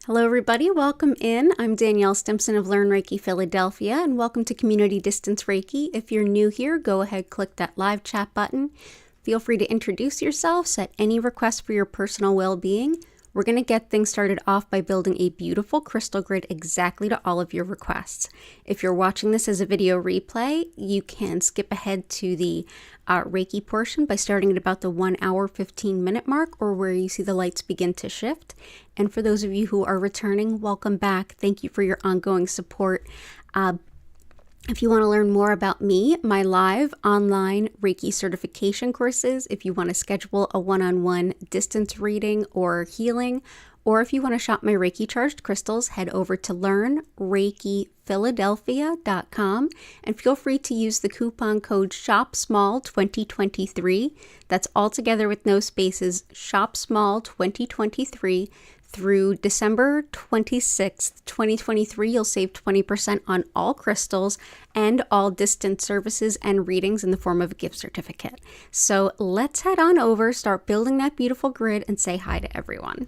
Hello everybody, welcome in. I'm Danielle Stimpson of Learn Reiki Philadelphia, and welcome to Community Distance Reiki. If you're new here, go ahead, click that live chat button. Feel free to introduce yourself, set any requests for your personal well-being. We're going to get things started off by building a beautiful crystal grid exactly to all of your requests. If you're watching this as a video replay, you can skip ahead to the Reiki portion by starting at about the 1 hour 15-minute mark, or where you see the lights begin to shift. And for those of you who are returning, welcome back. Thank you for your ongoing support. If you want to learn more about me, my live online Reiki certification courses, if you want to schedule a one-on-one distance reading or healing, or if you want to shop my Reiki charged crystals, head over to learnreikiphiladelphia.com and feel free to use the coupon code SHOPSMALL2023. That's all together with no spaces, SHOPSMALL2023. Through December 26th, 2023, you'll save 20% on all crystals and all distance services and readings in the form of a gift certificate. So let's head on over, start building that beautiful grid, and say hi to everyone.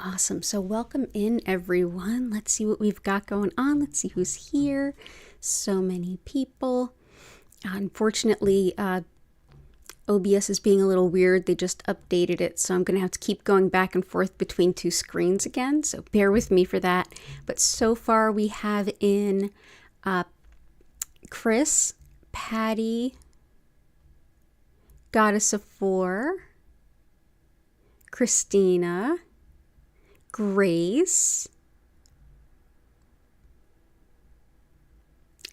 Awesome. So welcome in, everyone. Let's see what we've got going on. Let's see who's here. So many people. Unfortunately, OBS is being a little weird. They just updated it, so I'm going to have to keep going back and forth between two screens again, so bear with me for that. But so far we have in Chris, Patty, Goddess of Four, Christina, Grace,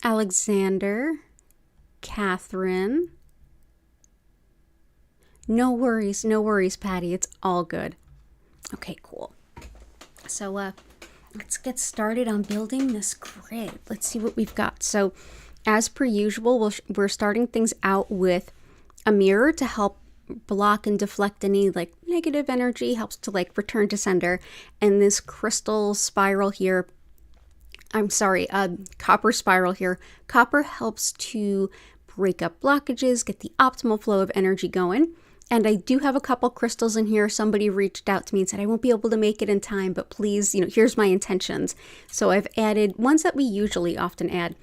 Alexander, Catherine. No worries, Patty. It's all good. Okay, cool. So let's get started on building this grid. Let's see what we've got. So as per usual, we're starting things out with a mirror to help block and deflect any like negative energy, helps to like return to sender. And this crystal spiral here, copper spiral here. Copper helps to break up blockages, get the optimal flow of energy going. And I do have a couple crystals in here. Somebody reached out to me and said, I won't be able to make it in time, but please, here's my intentions. So I've added ones that we usually often add.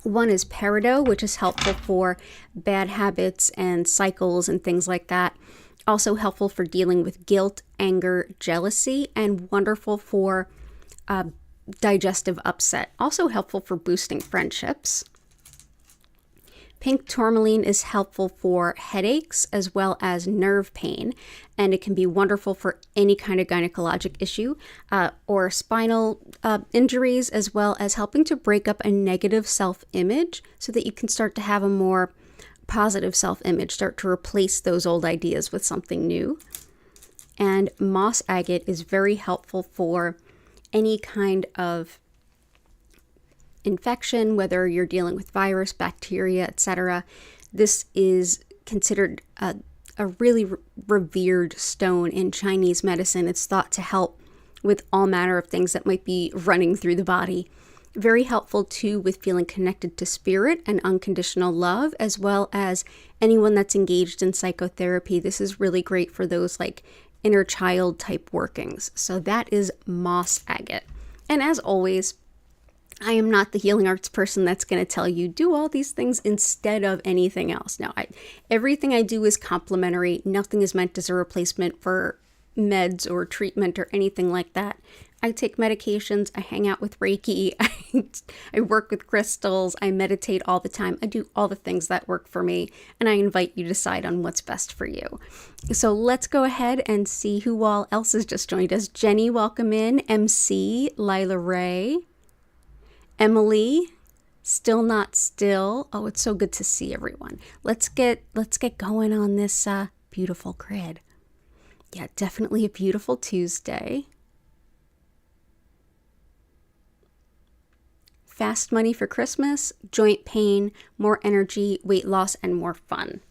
One is peridot, which is helpful for bad habits and cycles and things like that. Also helpful for dealing with guilt, anger, jealousy, and wonderful for digestive upset. Also helpful for boosting friendships. Pink tourmaline is helpful for headaches as well as nerve pain, and it can be wonderful for any kind of gynecologic issue or spinal injuries, as well as helping to break up a negative self-image so that you can start to have a more positive self-image, start to replace those old ideas with something new. And moss agate is very helpful for any kind of infection, whether you're dealing with virus, bacteria, etc. This is considered a really revered stone in Chinese medicine. It's thought to help with all manner of things that might be running through the body. Very helpful too with feeling connected to spirit and unconditional love, as well as anyone that's engaged in psychotherapy. This is really great for those like inner child type workings. So that is moss agate. And as always, I am not the healing arts person that's going to tell you do all these things instead of anything else. No, everything I do is complementary. Nothing is meant as a replacement for meds or treatment or anything like that. I take medications, I hang out with Reiki, I work with crystals, I meditate all the time. I do all the things that work for me, and I invite you to decide on what's best for you. So let's go ahead and see who all else has just joined us. Jenny, welcome in. MC, Lila Ray, Emily, still not still. Oh, it's so good to see everyone. Let's get going on this beautiful grid. Yeah, definitely a beautiful Tuesday. Fast money for Christmas, joint pain, more energy, weight loss, and more fun.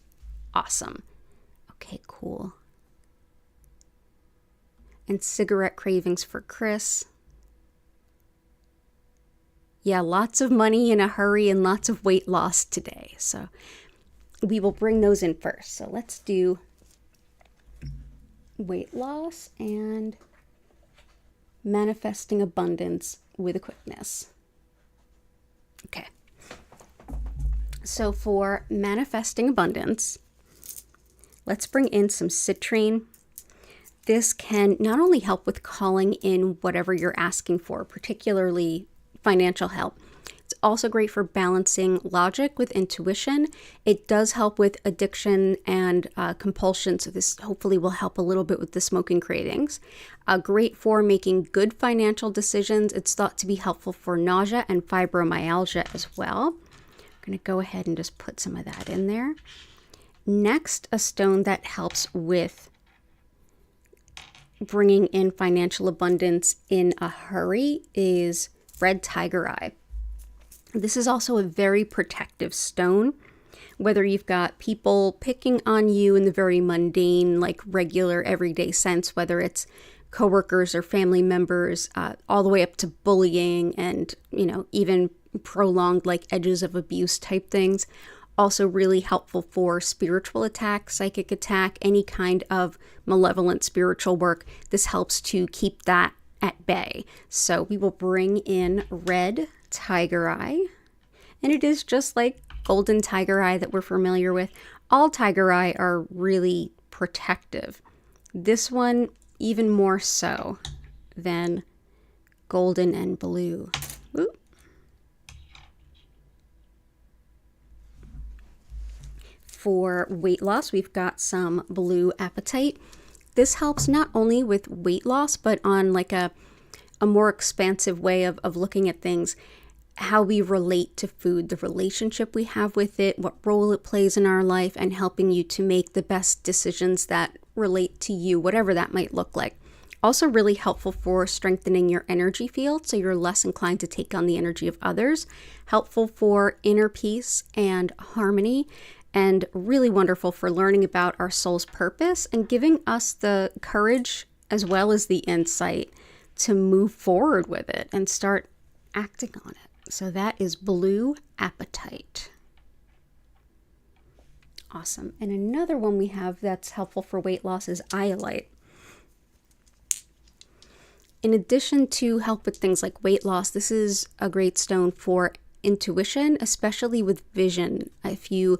Awesome. Okay, cool. And cigarette cravings for Chris. Yeah, lots of money in a hurry and lots of weight loss today. So we will bring those in first. So let's do weight loss and manifesting abundance with a quickness. Okay. So for manifesting abundance, let's bring in some citrine. This can not only help with calling in whatever you're asking for, particularly financial help. It's also great for balancing logic with intuition. It does help with addiction and compulsion, so this hopefully will help a little bit with the smoking cravings. Great for making good financial decisions. It's thought to be helpful for nausea and fibromyalgia as well. I'm going to go ahead and just put some of that in there. Next, a stone that helps with bringing in financial abundance in a hurry is red tiger eye. This is also a very protective stone. Whether you've got people picking on you in the very mundane, like regular everyday sense, whether it's coworkers or family members, all the way up to bullying and, even prolonged like edges of abuse type things. Also really helpful for spiritual attack, psychic attack, any kind of malevolent spiritual work. This helps to keep that at bay. So we will bring in red tiger eye. And it is just like golden tiger eye that we're familiar with. All tiger eye are really protective. This one even more so than golden and blue. Ooh. For weight loss, we've got some blue apatite. This helps not only with weight loss, but on like a more expansive way of looking at things, how we relate to food, the relationship we have with it, what role it plays in our life, and helping you to make the best decisions that relate to you, whatever that might look like. Also really helpful for strengthening your energy field, so you're less inclined to take on the energy of others. Helpful for inner peace and harmony, and really wonderful for learning about our soul's purpose and giving us the courage as well as the insight to move forward with it and start acting on it. So that is blue apatite. Awesome. And another one we have that's helpful for weight loss is iolite. In addition to help with things like weight loss, this is a great stone for intuition, especially with vision. If you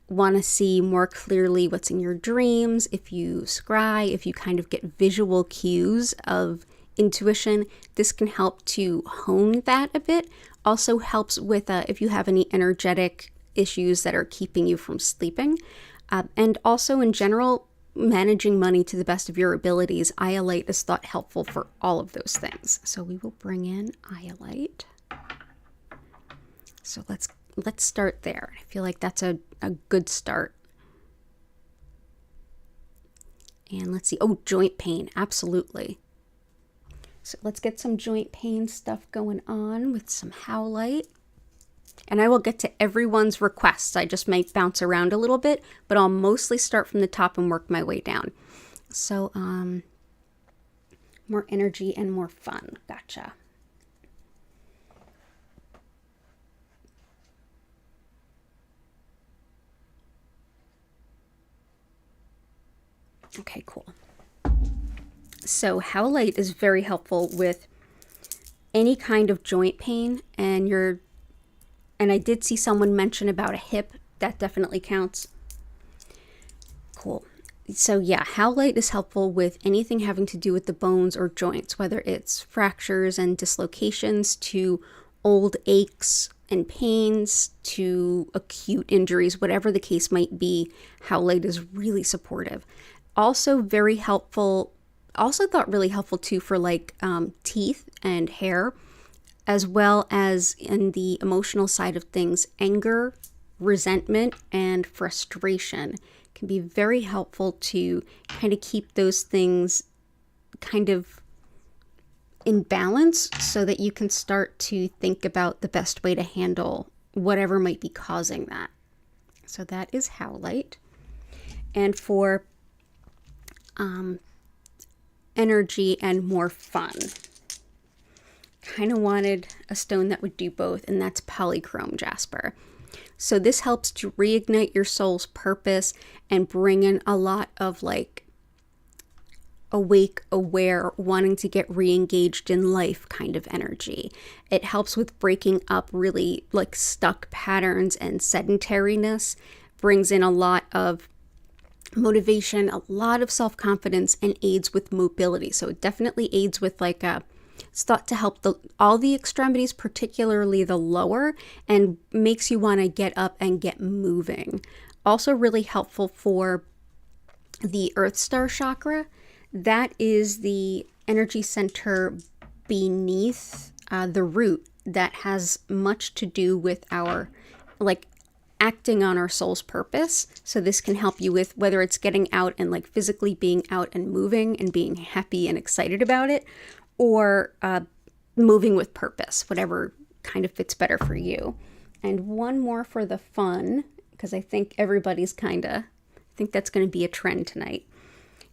want to see more clearly what's in your dreams, if you scry, if you kind of get visual cues of intuition, this can help to hone that a bit. Also helps with if you have any energetic issues that are keeping you from sleeping. And also in general, managing money to the best of your abilities. Iolite is thought helpful for all of those things. So we will bring in iolite. So let's start there. I feel like that's a good start. And let's see. Oh, joint pain. Absolutely. So let's get some joint pain stuff going on with some howlite. And I will get to everyone's requests. I just might bounce around a little bit, but I'll mostly start from the top and work my way down. So, more energy and more fun. Gotcha. Okay, cool. So howlite is very helpful with any kind of joint pain, and I did see someone mention about a hip. That definitely counts. Cool. So yeah, howlite is helpful with anything having to do with the bones or joints, whether it's fractures and dislocations to old aches and pains to acute injuries, whatever the case might be. Howlite is really supportive. Also very helpful, also thought really helpful too for like teeth and hair, as well as in the emotional side of things. Anger, resentment, and frustration can be very helpful to kind of keep those things kind of in balance so that you can start to think about the best way to handle whatever might be causing that. So that is howlite. And for energy and more fun, kind of wanted a stone that would do both, and that's polychrome jasper. So this helps to reignite your soul's purpose and bring in a lot of like awake, aware, wanting to get re-engaged in life kind of energy. It helps with breaking up really like stuck patterns and sedentariness, brings in a lot of motivation, a lot of self-confidence, and aids with mobility. So it definitely aids with like it's thought to help all the extremities, particularly the lower, and makes you want to get up and get moving. Also really helpful for the Earth Star chakra. That is the energy center beneath the root that has much to do with our like acting on our soul's purpose. So this can help you with whether it's getting out and like physically being out and moving and being happy and excited about it, or moving with purpose, whatever kind of fits better for you. And one more for the fun, because I think everybody's I think that's going to be a trend tonight,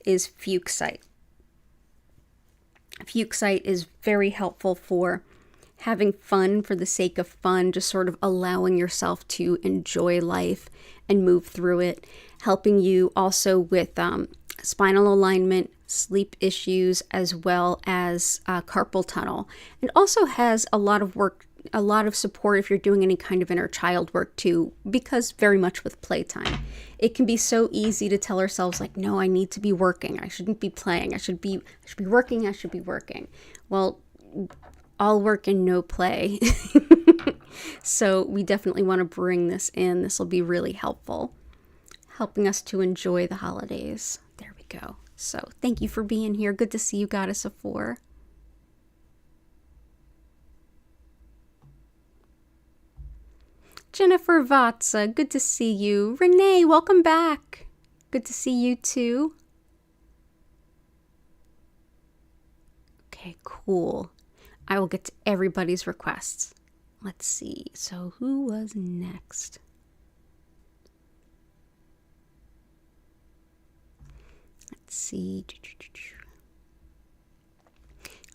is Fuchsite. Fuchsite is very helpful for having fun for the sake of fun, just sort of allowing yourself to enjoy life and move through it, helping you also with spinal alignment, sleep issues, as well as carpal tunnel. And also has a lot of support if you're doing any kind of inner child work too, because very much with playtime. It can be so easy to tell ourselves like, no, I need to be working. I shouldn't be playing. I should be working. I should be working. Well, all work and no play. So we definitely want to bring this in. This will be really helpful, helping us to enjoy the holidays. There we go. So thank you for being here. Good to see you, Goddess of Four. Jennifer Vatsa, good to see you. Renee, welcome back. Good to see you too. Okay, cool. I will get to everybody's requests. Let's see. So who was next? Let's see.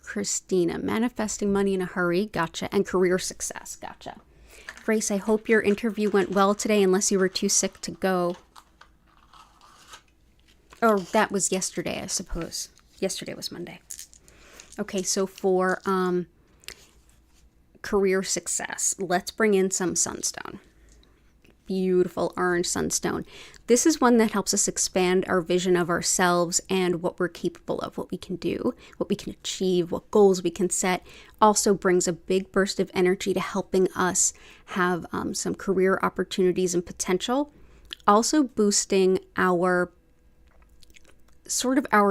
Christina, manifesting money in a hurry. Gotcha. And career success. Gotcha. Grace, I hope your interview went well today, unless you were too sick to go. Or that was yesterday, I suppose. Yesterday was Monday. Okay, so for career success, let's bring in some sunstone. Beautiful orange sunstone. This is one that helps us expand our vision of ourselves and what we're capable of, what we can do, what we can achieve, what goals we can set. Also brings a big burst of energy to helping us have some career opportunities and potential. Also boosting our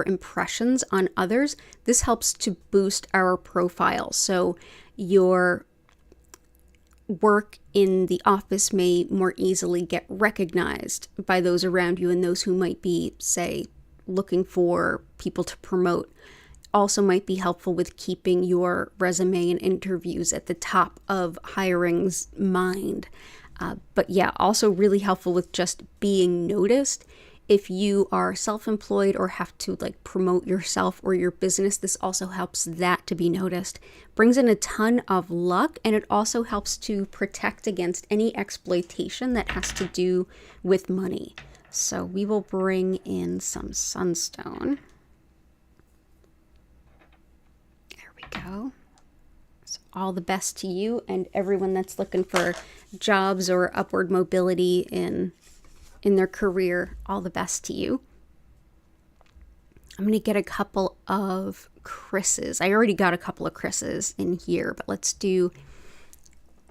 impressions on others. This helps to boost our profile. So your work in the office may more easily get recognized by those around you and those who might be, say, looking for people to promote. Also might be helpful with keeping your resume and interviews at the top of hiring's mind. But yeah, also really helpful with just being noticed. If you are self-employed or have to like promote yourself or your business, this also helps that to be noticed. Brings in a ton of luck, and it also helps to protect against any exploitation that has to do with money. So we will bring in some sunstone. There we go. So all the best to you and everyone that's looking for jobs or upward mobility in their career. All the best to you. I'm going to get a couple of Chris's. I already got a couple of Chris's in here, but let's do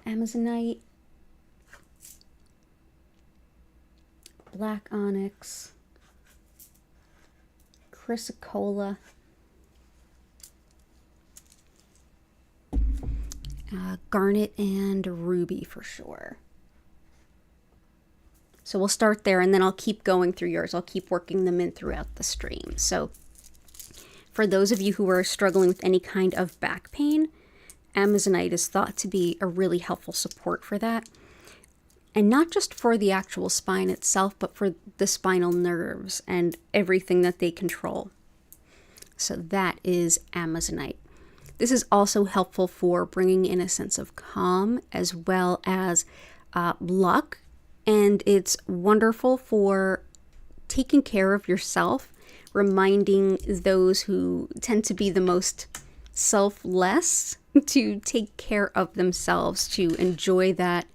Amazonite, Black Onyx, Chrysocolla, Garnet, and Ruby for sure. So we'll start there, and then I'll keep going through yours. I'll keep working them in throughout the stream. So for those of you who are struggling with any kind of back pain, Amazonite is thought to be a really helpful support for that. And not just for the actual spine itself, but for the spinal nerves and everything that they control. So that is Amazonite. This is also helpful for bringing in a sense of calm, as well as luck, and it's wonderful for taking care of yourself, reminding those who tend to be the most selfless to take care of themselves, to enjoy that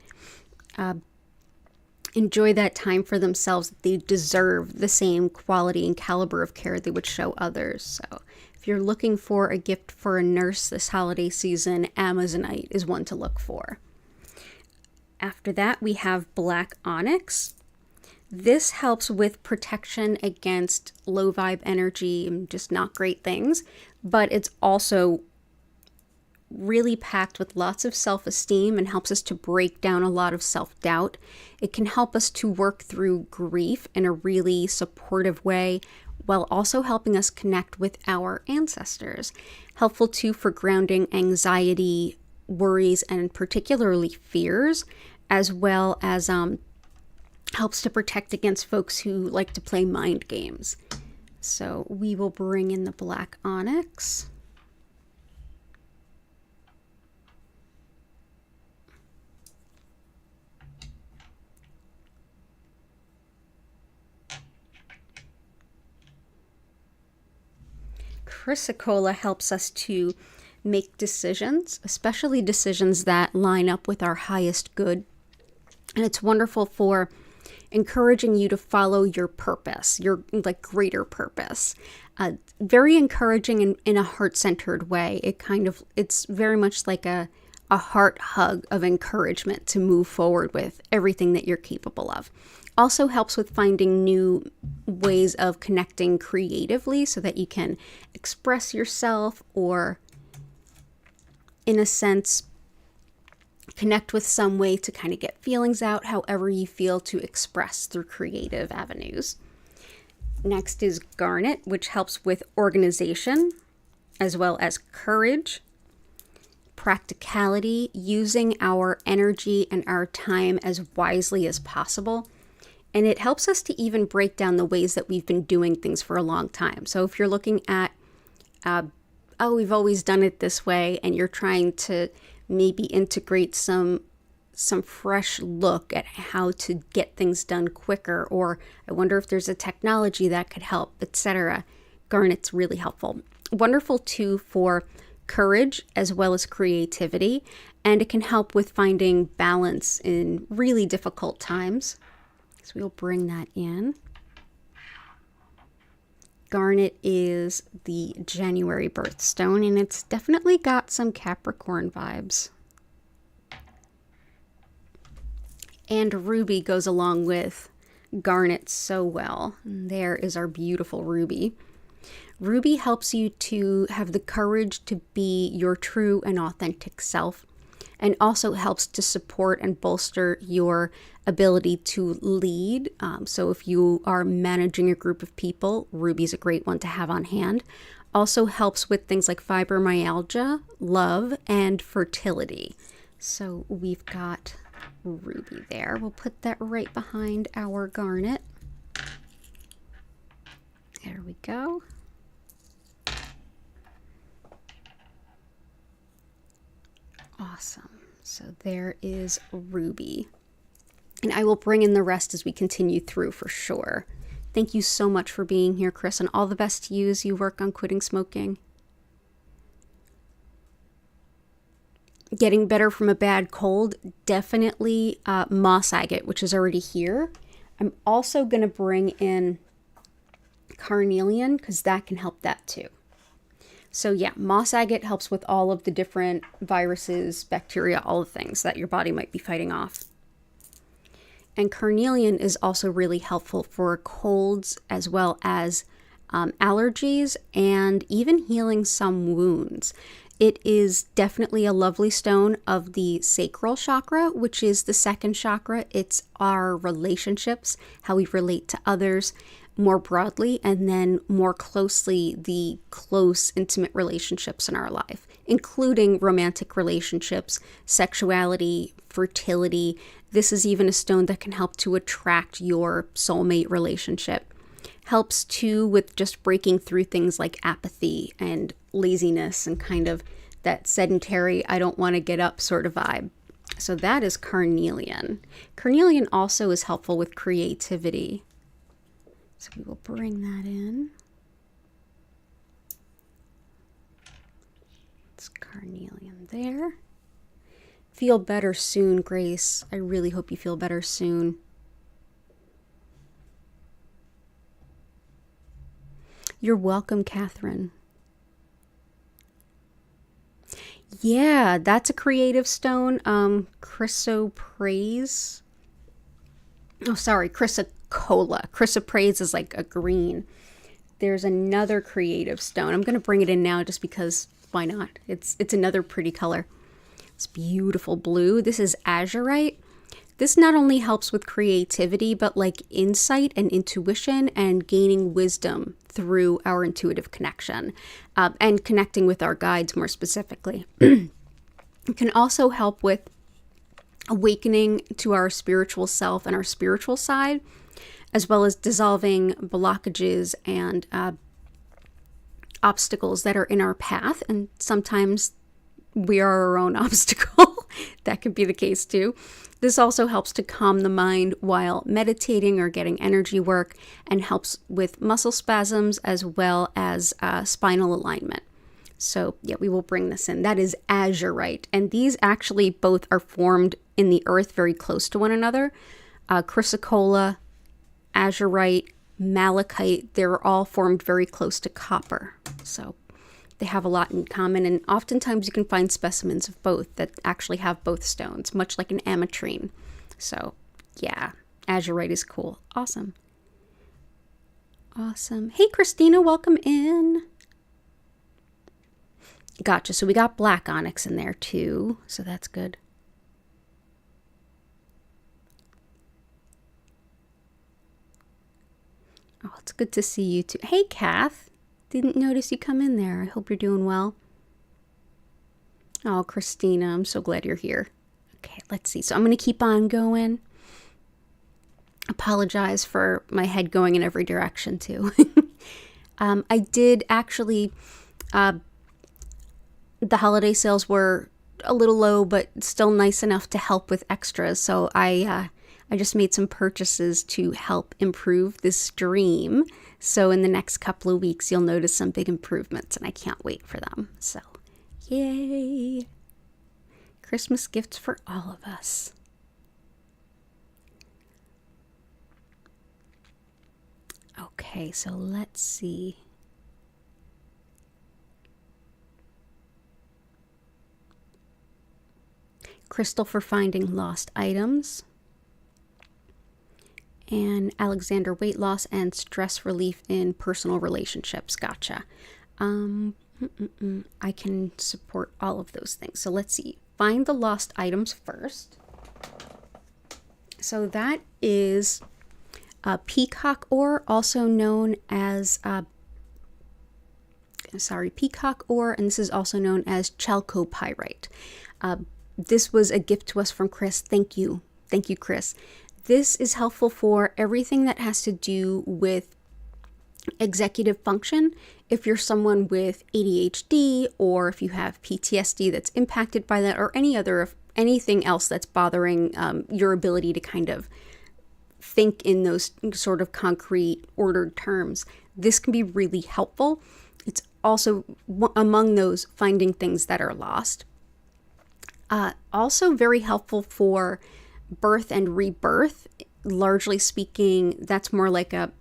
time for themselves. They deserve the same quality and caliber of care they would show others. So if you're looking for a gift for a nurse this holiday season, Amazonite is one to look for. After that, we have black onyx. This helps with protection against low vibe energy and just not great things, but it's also really packed with lots of self-esteem and helps us to break down a lot of self-doubt. It can help us to work through grief in a really supportive way, while also helping us connect with our ancestors. Helpful too for grounding anxiety, worries, and particularly fears, as well as helps to protect against folks who like to play mind games. So we will bring in the black onyx. Chrysocolla helps us to make decisions, especially decisions that line up with our highest good. And it's wonderful for encouraging you to follow your purpose, your like greater purpose. Very encouraging in a heart-centered way. It's very much like a heart hug of encouragement to move forward with everything that you're capable of. Also helps with finding new ways of connecting creatively so that you can express yourself, or in a sense connect with some way to kind of get feelings out however you feel to express through creative avenues. Next is garnet, which helps with organization as well as courage, practicality, using our energy and our time as wisely as possible. And it helps us to even break down the ways that we've been doing things for a long time. So if you're looking at, we've always done it this way, and you're trying to maybe integrate some fresh look at how to get things done quicker, or I wonder if there's a technology that could help, etc. Garnet's really helpful. Wonderful too for courage as well as creativity, and it can help with finding balance in really difficult times. So we'll bring that in. Garnet is the January birthstone, and it's definitely got some Capricorn vibes. And ruby goes along with garnet so well. And there is our beautiful ruby. Ruby helps you to have the courage to be your true and authentic self, and also helps to support and bolster your ability to lead. So if you are managing a group of people, ruby's a great one to have on hand. Also helps with things like fibromyalgia, love, and fertility. So we've got ruby there. We'll put that right behind our garnet. There we go. Awesome. So there is ruby. And I will bring in the rest as we continue through for sure. Thank you so much for being here, Chris, and all the best to you as you work on quitting smoking. Getting better from a bad cold, definitely moss agate, which is already here. I'm also going to bring in carnelian because that can help that too. So yeah, moss agate helps with all of the different viruses, bacteria, all the things that your body might be fighting off. And carnelian is also really helpful for colds as well as allergies, and even healing some wounds. It is definitely a lovely stone of the sacral chakra, which is the second chakra. It's our relationships, how we relate to others more broadly, and then more closely the close, intimate relationships in our life, including romantic relationships, sexuality, fertility. This is even a stone that can help to attract your soulmate relationship. Helps too with just breaking through things like apathy and laziness and kind of that sedentary, I don't want to get up sort of vibe. So that is carnelian. Carnelian also is helpful with creativity. So we will bring that in. It's carnelian there. Feel better soon, Grace. I really hope you feel better soon. You're welcome, Catherine. Yeah, that's a creative stone. Chrysoprase. Oh, sorry, chrysocolla. Chrysoprase is like a green. There's another creative stone. I'm going to bring it in now just because why not? It's another pretty color. It's beautiful blue. This is azurite. This not only helps with creativity, but like insight and intuition and gaining wisdom through our intuitive connection and connecting with our guides more specifically. It can also help with awakening to our spiritual self and our spiritual side, as well as dissolving blockages and obstacles that are in our path. And sometimes we are our own obstacle. That could be the case too. This also helps to calm the mind while meditating or getting energy work, and helps with muscle spasms as well as spinal alignment. So yeah, we will bring this in. That is azurite. And these actually both are formed in the earth very close to one another. Chrysocolla, azurite, malachite, they're all formed very close to copper. So they have a lot in common, and oftentimes you can find specimens of both that actually have both stones, much like an ametrine. So yeah, azurite is cool. Awesome. Awesome. Hey, Christina, welcome in. Gotcha. So we got black onyx in there too, so that's good. Oh, it's good to see you too. Hey, Kath. Didn't notice you come in there. I hope you're doing well. Oh, Christina, I'm so glad you're here. Okay, let's see. So I'm going to keep on going. Apologize for my head going in every direction too. I did actually, the holiday sales were a little low, but still nice enough to help with extras. So I just made some purchases to help improve this stream. So in the next couple of weeks, you'll notice some big improvements, and I can't wait for them. So, yay! Christmas gifts for all of us. Okay, so let's see. Crystal for finding lost items. And Alexander, weight loss and stress relief in personal relationships. Gotcha. I can support all of those things. So let's see. Find the lost items first. So that is peacock ore, also known as peacock ore, and this is also known as chalcopyrite. This was a gift to us from Chris. Thank you, Chris. This is helpful for everything that has to do with executive function. If you're someone with ADHD, or if you have PTSD that's impacted by that, or anything else that's bothering your ability to kind of think in those sort of concrete, ordered terms, this can be really helpful. It's also among those finding things that are lost. Also very helpful for birth and rebirth. Largely speaking, that's more like a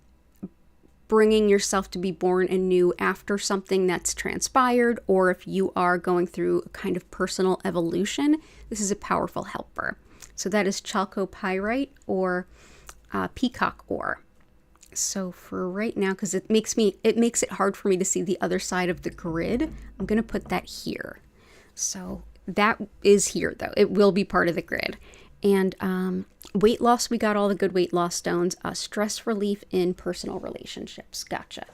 bringing yourself to be born anew after something that's transpired, or if you are going through a kind of personal evolution, this is a powerful helper. So that is chalcopyrite or peacock ore. So for right now, because it makes it hard for me to see the other side of the grid, I'm going to put that here. So that is here though. It will be part of the grid. And weight loss, we got all the good weight loss stones. Stress relief in personal relationships. Gotcha.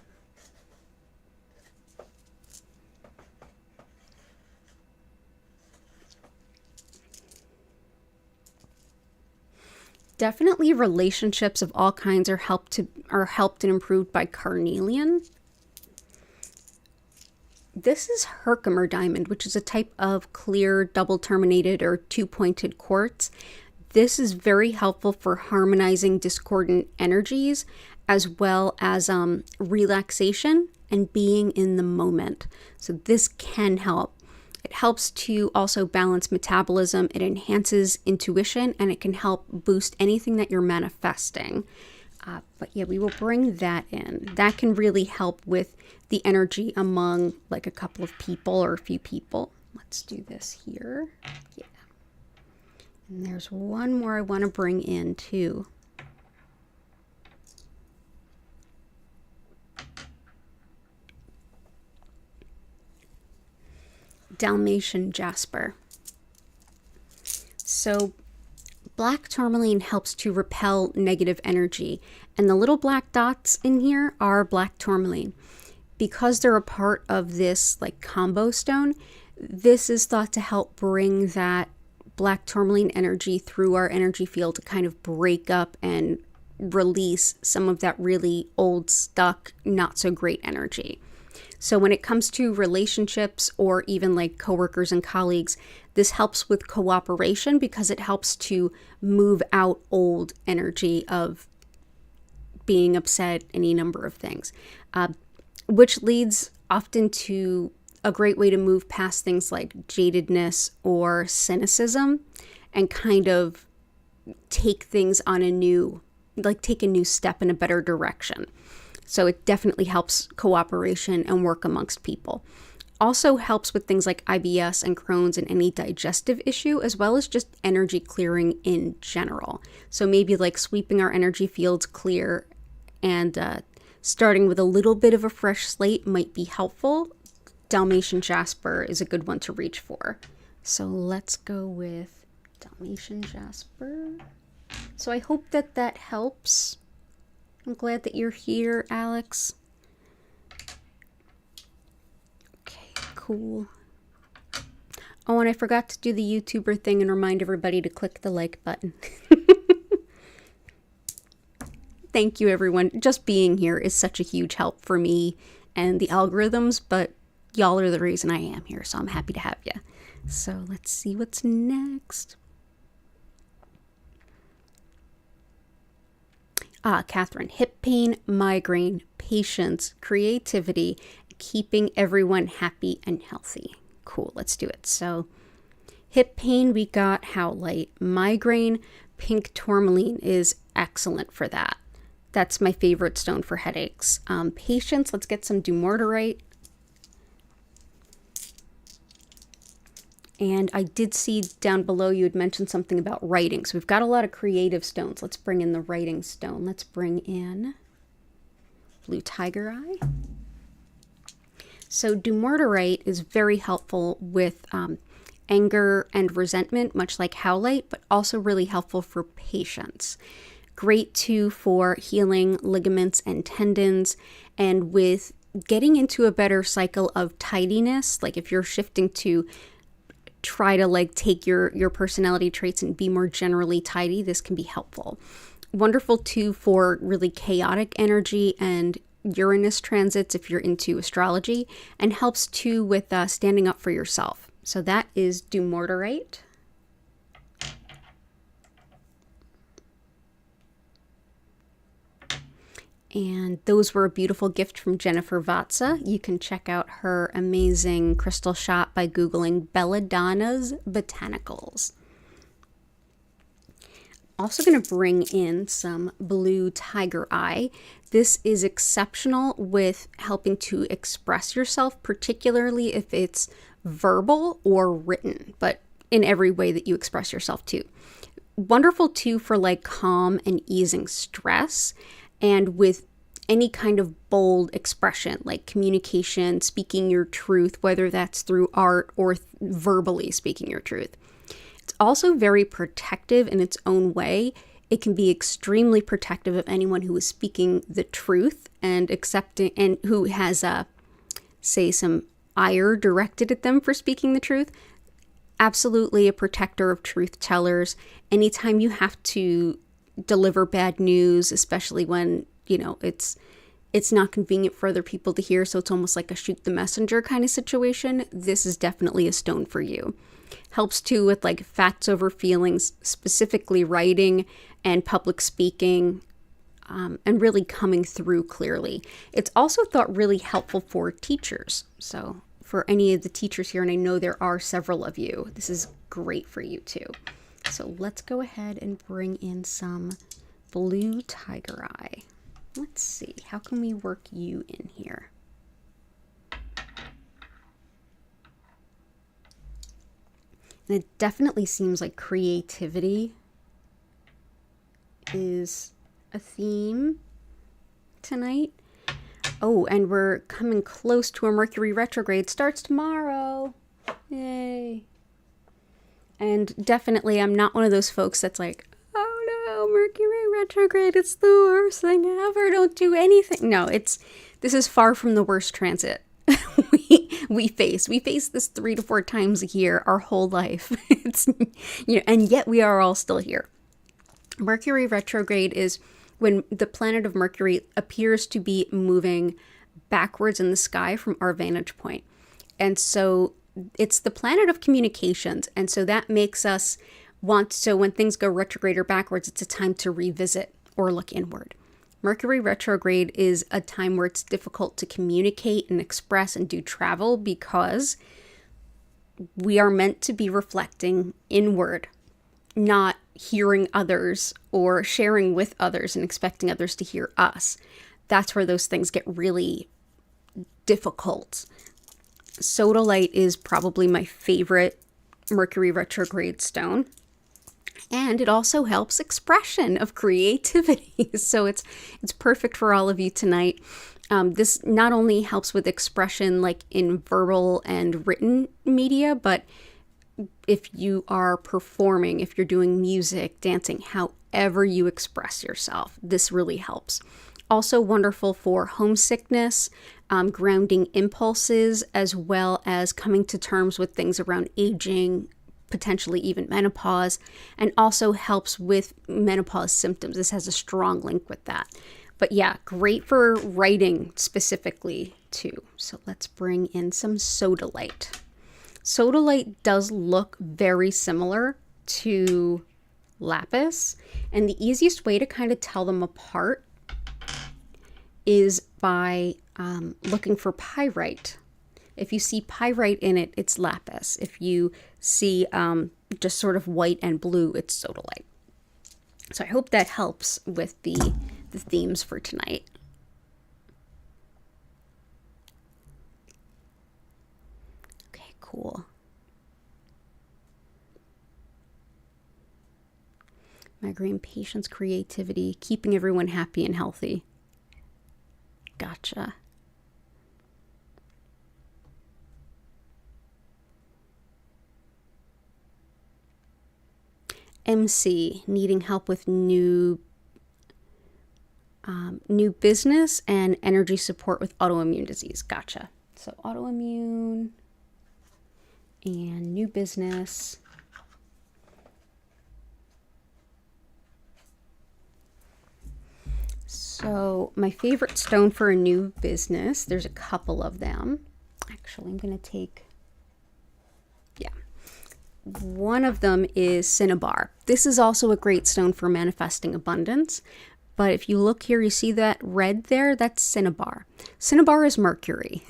Definitely relationships of all kinds are helped and improved by carnelian. This is Herkimer diamond, which is a type of clear double terminated or two-pointed quartz. This is very helpful for harmonizing discordant energies as well as relaxation and being in the moment. So this can help. It helps to also balance metabolism. It enhances intuition, and it can help boost anything that you're manifesting. But yeah, we will bring that in. That can really help with the energy among like a couple of people or a few people. Let's do this here. Yeah. And there's one more I want to bring in too. Dalmatian jasper. So black tourmaline helps to repel negative energy, and the little black dots in here are black tourmaline. Because they're a part of this like combo stone, this is thought to help bring that black tourmaline energy through our energy field to kind of break up and release some of that really old, stuck, not so great energy. So when it comes to relationships or even like coworkers and colleagues, this helps with cooperation because it helps to move out old energy of being upset, any number of things, which leads often to a great way to move past things like jadedness or cynicism and kind of take things on take a new step in a better direction. So it definitely helps cooperation and work amongst people. Also helps with things like IBS and Crohn's and any digestive issue, as well as just energy clearing in general. So maybe like sweeping our energy fields clear and starting with a little bit of a fresh slate might be helpful. Dalmatian jasper is a good one to reach for. So let's go with Dalmatian jasper. So I hope that that helps. I'm glad that you're here, Alex. Okay, cool. Oh, and I forgot to do the YouTuber thing and remind everybody to click the like button. Thank you, everyone. Just being here is such a huge help for me and the algorithms, but y'all are the reason I am here, so I'm happy to have you. So let's see what's next. Catherine, hip pain, migraine, patience, creativity, keeping everyone happy and healthy. Cool, let's do it. So hip pain, we got howlite. Migraine, pink tourmaline is excellent for that. That's my favorite stone for headaches. Patience, let's get some dumortierite. And I did see down below you had mentioned something about writing. So we've got a lot of creative stones. Let's bring in the writing stone. Let's bring in blue tiger eye. So dumortierite is very helpful with anger and resentment, much like howlite, but also really helpful for patience. Great too for healing ligaments and tendons, and with getting into a better cycle of tidiness. Like if you're shifting to try to like take your personality traits and be more generally tidy, this can be helpful. Wonderful too for really chaotic energy and Uranus transits if you're into astrology, and helps too with standing up for yourself. So that is dumortierite. And those were a beautiful gift from Jennifer Vatsa. You can check out her amazing crystal shop by Googling Belladonna's Botanicals. Also going to bring in some blue tiger eye. This is exceptional with helping to express yourself, particularly if it's verbal or written, but in every way that you express yourself too. Wonderful too for like calm and easing stress, and with any kind of bold expression like communication, speaking your truth, whether that's through art or verbally speaking your truth. It's also very protective in its own way. It can be extremely protective of anyone who is speaking the truth and accepting, and who has say some ire directed at them for speaking the truth. Absolutely a protector of truth tellers. Anytime you have to deliver bad news, especially when, you know, it's it's not convenient for other people to hear, so it's almost like a shoot the messenger kind of situation, this is definitely a stone for you. Helps too with like facts over feelings, specifically writing and public speaking, and really coming through clearly. It's also thought really helpful for teachers. So for any of the teachers here, and I know there are several of you, this is great for you too. So let's go ahead and bring in some blue tiger eye. Let's see, how can we work you in here? And it definitely seems like creativity is a theme tonight. Oh, and we're coming close to a Mercury retrograde. Starts tomorrow. Yay. And definitely I'm not one of those folks that's like, oh no, Mercury retrograde, it's the worst thing ever, don't do anything. No, this is far from the worst transit we face. We face this 3 to 4 times a year, our whole life. It's, and yet we are all still here. Mercury retrograde is when the planet of Mercury appears to be moving backwards in the sky from our vantage point. And so it's the planet of communications. And so that makes us so when things go retrograde or backwards, it's a time to revisit or look inward. Mercury retrograde is a time where it's difficult to communicate and express and do travel because we are meant to be reflecting inward, not hearing others or sharing with others and expecting others to hear us. That's where those things get really difficult. Sodalite is probably my favorite Mercury retrograde stone. And it also helps expression of creativity. So it's perfect for all of you tonight. This not only helps with expression like in verbal and written media, but if you are performing, if you're doing music, dancing, however you express yourself, this really helps. Also wonderful for homesickness, grounding impulses, as well as coming to terms with things around aging, potentially even menopause, and also helps with menopause symptoms. This has a strong link with that. But yeah, great for writing specifically too. So let's bring in some sodalite. Sodalite does look very similar to lapis, and the easiest way to kind of tell them apart is by looking for pyrite. If you see pyrite in it, it's lapis. If you see just sort of white and blue, it's sodalite. So I hope that helps with the themes for tonight. Okay, cool. Migraine, patience, creativity, keeping everyone happy and healthy. Gotcha. MC, needing help with new business and energy support with autoimmune disease. Gotcha. So autoimmune and new business. So my favorite stone for a new business, there's a couple of them. Actually, I'm going to take, one of them is cinnabar. This is also a great stone for manifesting abundance. But if you look here, you see that red there? That's cinnabar. Cinnabar is Mercury.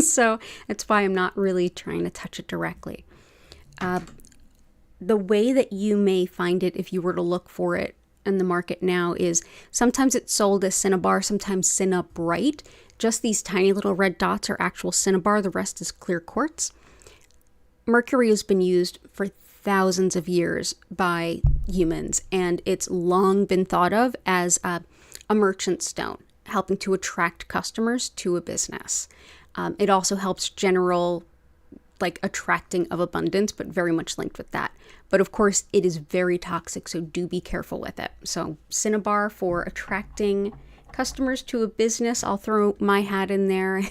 So that's why I'm not really trying to touch it directly. The way that you may find it if you were to look for it in the market now is sometimes it's sold as cinnabar, sometimes cinnabrite. Just these tiny little red dots are actual cinnabar. The rest is clear quartz. Mercury has been used for thousands of years by humans, and it's long been thought of as a merchant stone, helping to attract customers to a business. It also helps general, like attracting of abundance, but very much linked with that. But of course, it is very toxic, so do be careful with it. So cinnabar for attracting customers to a business. I'll throw my hat in there.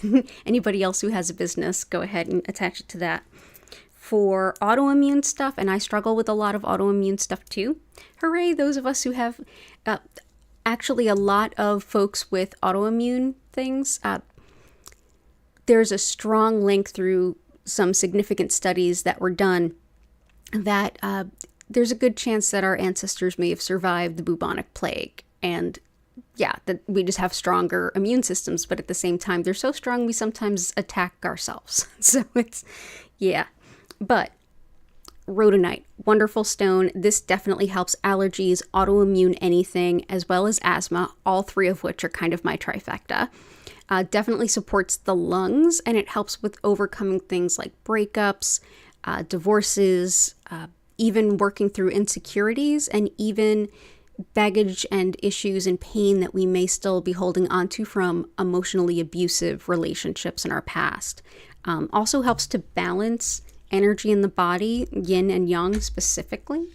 Anybody else who has a business, go ahead and attach it to that. For autoimmune stuff, and I struggle with a lot of autoimmune stuff too. Hooray, those of us who have, Actually, a lot of folks with autoimmune things, there's a strong link through some significant studies that were done that there's a good chance that our ancestors may have survived the bubonic plague. And yeah, that we just have stronger immune systems, but at the same time, they're so strong we sometimes attack ourselves. So it's, yeah. But rhodonite, wonderful stone. This definitely helps allergies, autoimmune anything, as well as asthma, all three of which are kind of my trifecta. Definitely supports the lungs, and it helps with overcoming things like breakups, divorces, even working through insecurities, and even baggage and issues and pain that we may still be holding onto from emotionally abusive relationships in our past. Also helps to balance energy in the body, yin and yang specifically.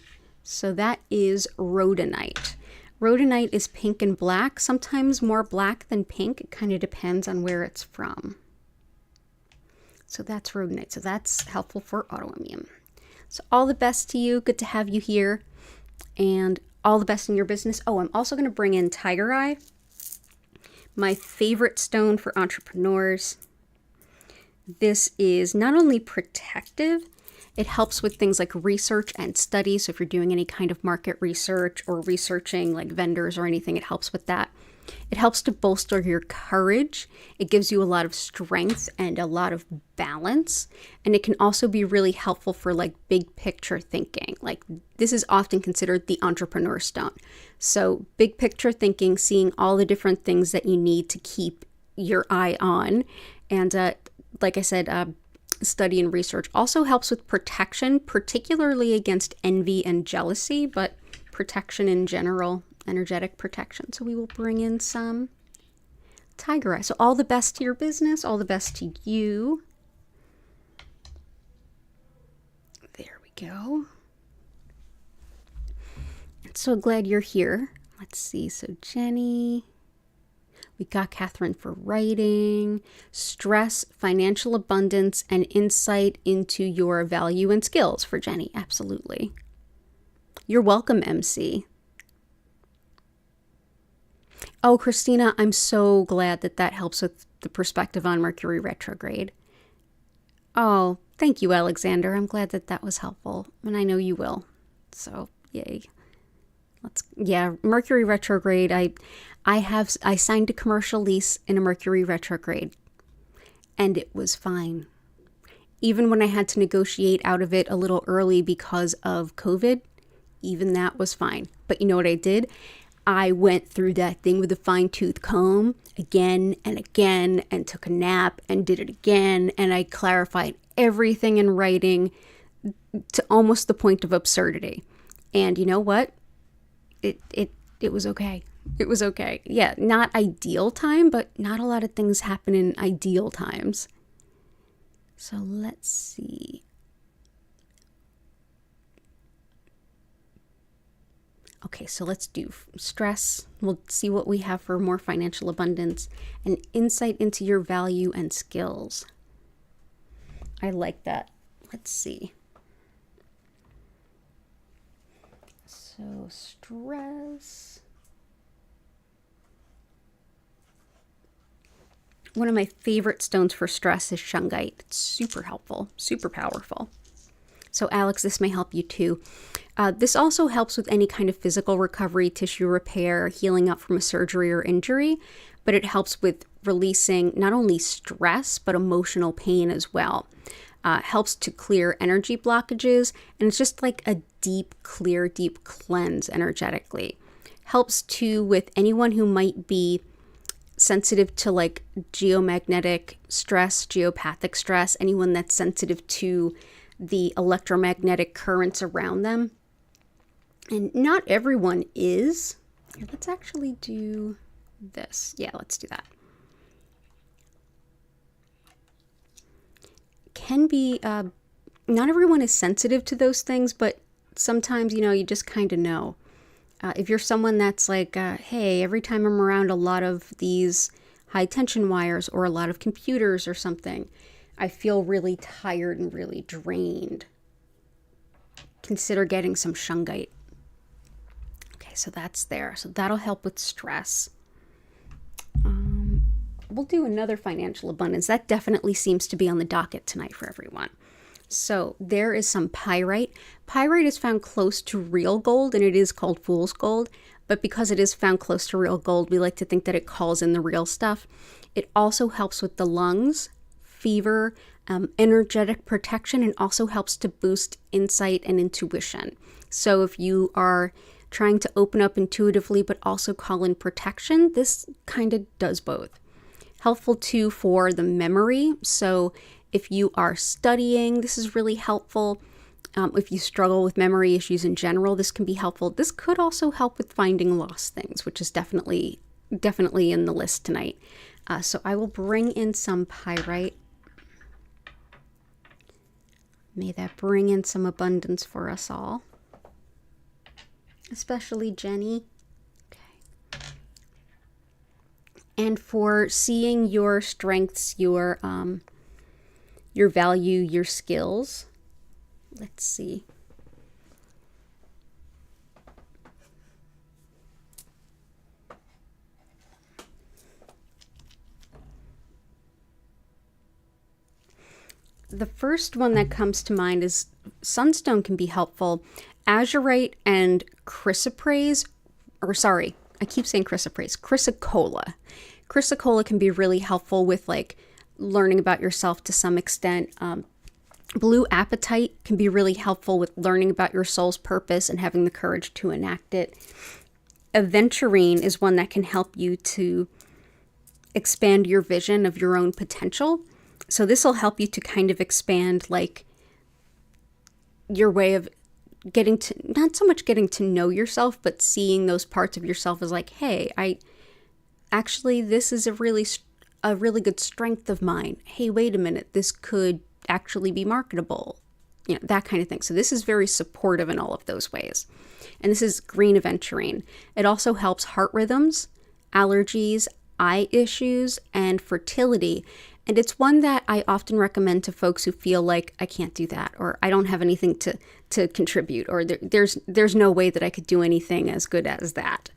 So that is rhodonite. Rhodonite is pink and black, sometimes more black than pink. It kind of depends on where it's from. So that's rhodonite. So that's helpful for autoimmune. So all the best to you. Good to have you here. And all the best in your business. Oh, I'm also going to bring in Tiger Eye, my favorite stone for entrepreneurs. This is not only protective, it helps with things like research and study. So if you're doing any kind of market research or researching like vendors or anything, it helps with that. It helps to bolster your courage. It gives you a lot of strength and a lot of balance. And it can also be really helpful for like big picture thinking. Like this is often considered the entrepreneur stone. So big picture thinking, seeing all the different things that you need to keep your eye on. And like I said, study and research also helps with protection, particularly against envy and jealousy, but protection in general. Energetic protection. So we will bring in some Tiger Eye. So all the best to your business, all the best to you. There we go. I'm so glad you're here. Let's see. So Jenny, we got Catherine for writing, stress, financial abundance, and insight into your value and skills for Jenny. Absolutely. You're welcome, MC. Oh, Christina, I'm so glad that that helps with the perspective on Mercury retrograde. Oh, thank you, Alexander. I'm glad that that was helpful, and I know you will. So, yay. Mercury retrograde. I signed a commercial lease in a Mercury retrograde, and it was fine. Even when I had to negotiate out of it a little early because of COVID, even that was fine. But you know what I did? I went through that thing with a fine-tooth comb again and again and took a nap and did it again. And I clarified everything in writing to almost the point of absurdity. And you know what? It was okay. It was okay. Yeah, not ideal time, but not a lot of things happen in ideal times. So let's see. Okay, so let's do stress. We'll see what we have for more financial abundance and insight into your value and skills. I like that. Let's see. So stress. One of my favorite stones for stress is shungite. It's super helpful, super powerful. So Alex, this may help you too. This also helps with any kind of physical recovery, tissue repair, healing up from a surgery or injury, but it helps with releasing not only stress, but emotional pain as well. Helps to clear energy blockages, and it's just like a deep cleanse energetically. Helps too with anyone who might be sensitive to like geomagnetic stress, geopathic stress, anyone that's sensitive to the electromagnetic currents around them. And not everyone is. Here, let's actually do this. Yeah, let's do that. Can be, not everyone is sensitive to those things, but sometimes, you just kind of know. If you're someone that's like, hey, every time I'm around a lot of these high tension wires or a lot of computers or something, I feel really tired and really drained. Consider getting some shungite. Okay, Okay, so that's there. So that'll help with stress. We'll do another financial abundance. That definitely seems to be on the docket tonight for everyone. So there is some pyrite. Pyrite is found close to real gold, and it is called fool's gold. But because it is found close to real gold, we like to think that it calls in the real stuff. It also helps with the lungs, fever, energetic protection, and also helps to boost insight and intuition. So if you are trying to open up intuitively but also call in protection, this kind of does both. Helpful too for the memory. So if you are studying, this is really helpful. If you struggle with memory issues in general, this can be helpful. This could also help with finding lost things, which is definitely in the list tonight. So I will bring in some pyrite. May that bring in some abundance for us all, especially Jenny. And for seeing your strengths, your value, your skills. Let's see. The first one that comes to mind is sunstone can be helpful. Azurite and chrysoprase, I keep saying chrysoprase, chrysocolla. Chrysocolla can be really helpful with like learning about yourself to some extent. Blue apatite can be really helpful with learning about your soul's purpose and having the courage to enact it. Aventurine is one that can help you to expand your vision of your own potential. So this will help you to kind of expand like your way of getting to, not so much getting to know yourself, but seeing those parts of yourself as like, hey, this is a really good strength of mine. Hey, wait a minute, this could actually be marketable, that kind of thing. So this is very supportive in all of those ways. And this is green aventurine. It also helps heart rhythms, allergies, eye issues, and fertility. And it's one that I often recommend to folks who feel like I can't do that, or I don't have anything to contribute, or there's no way that I could do anything as good as that.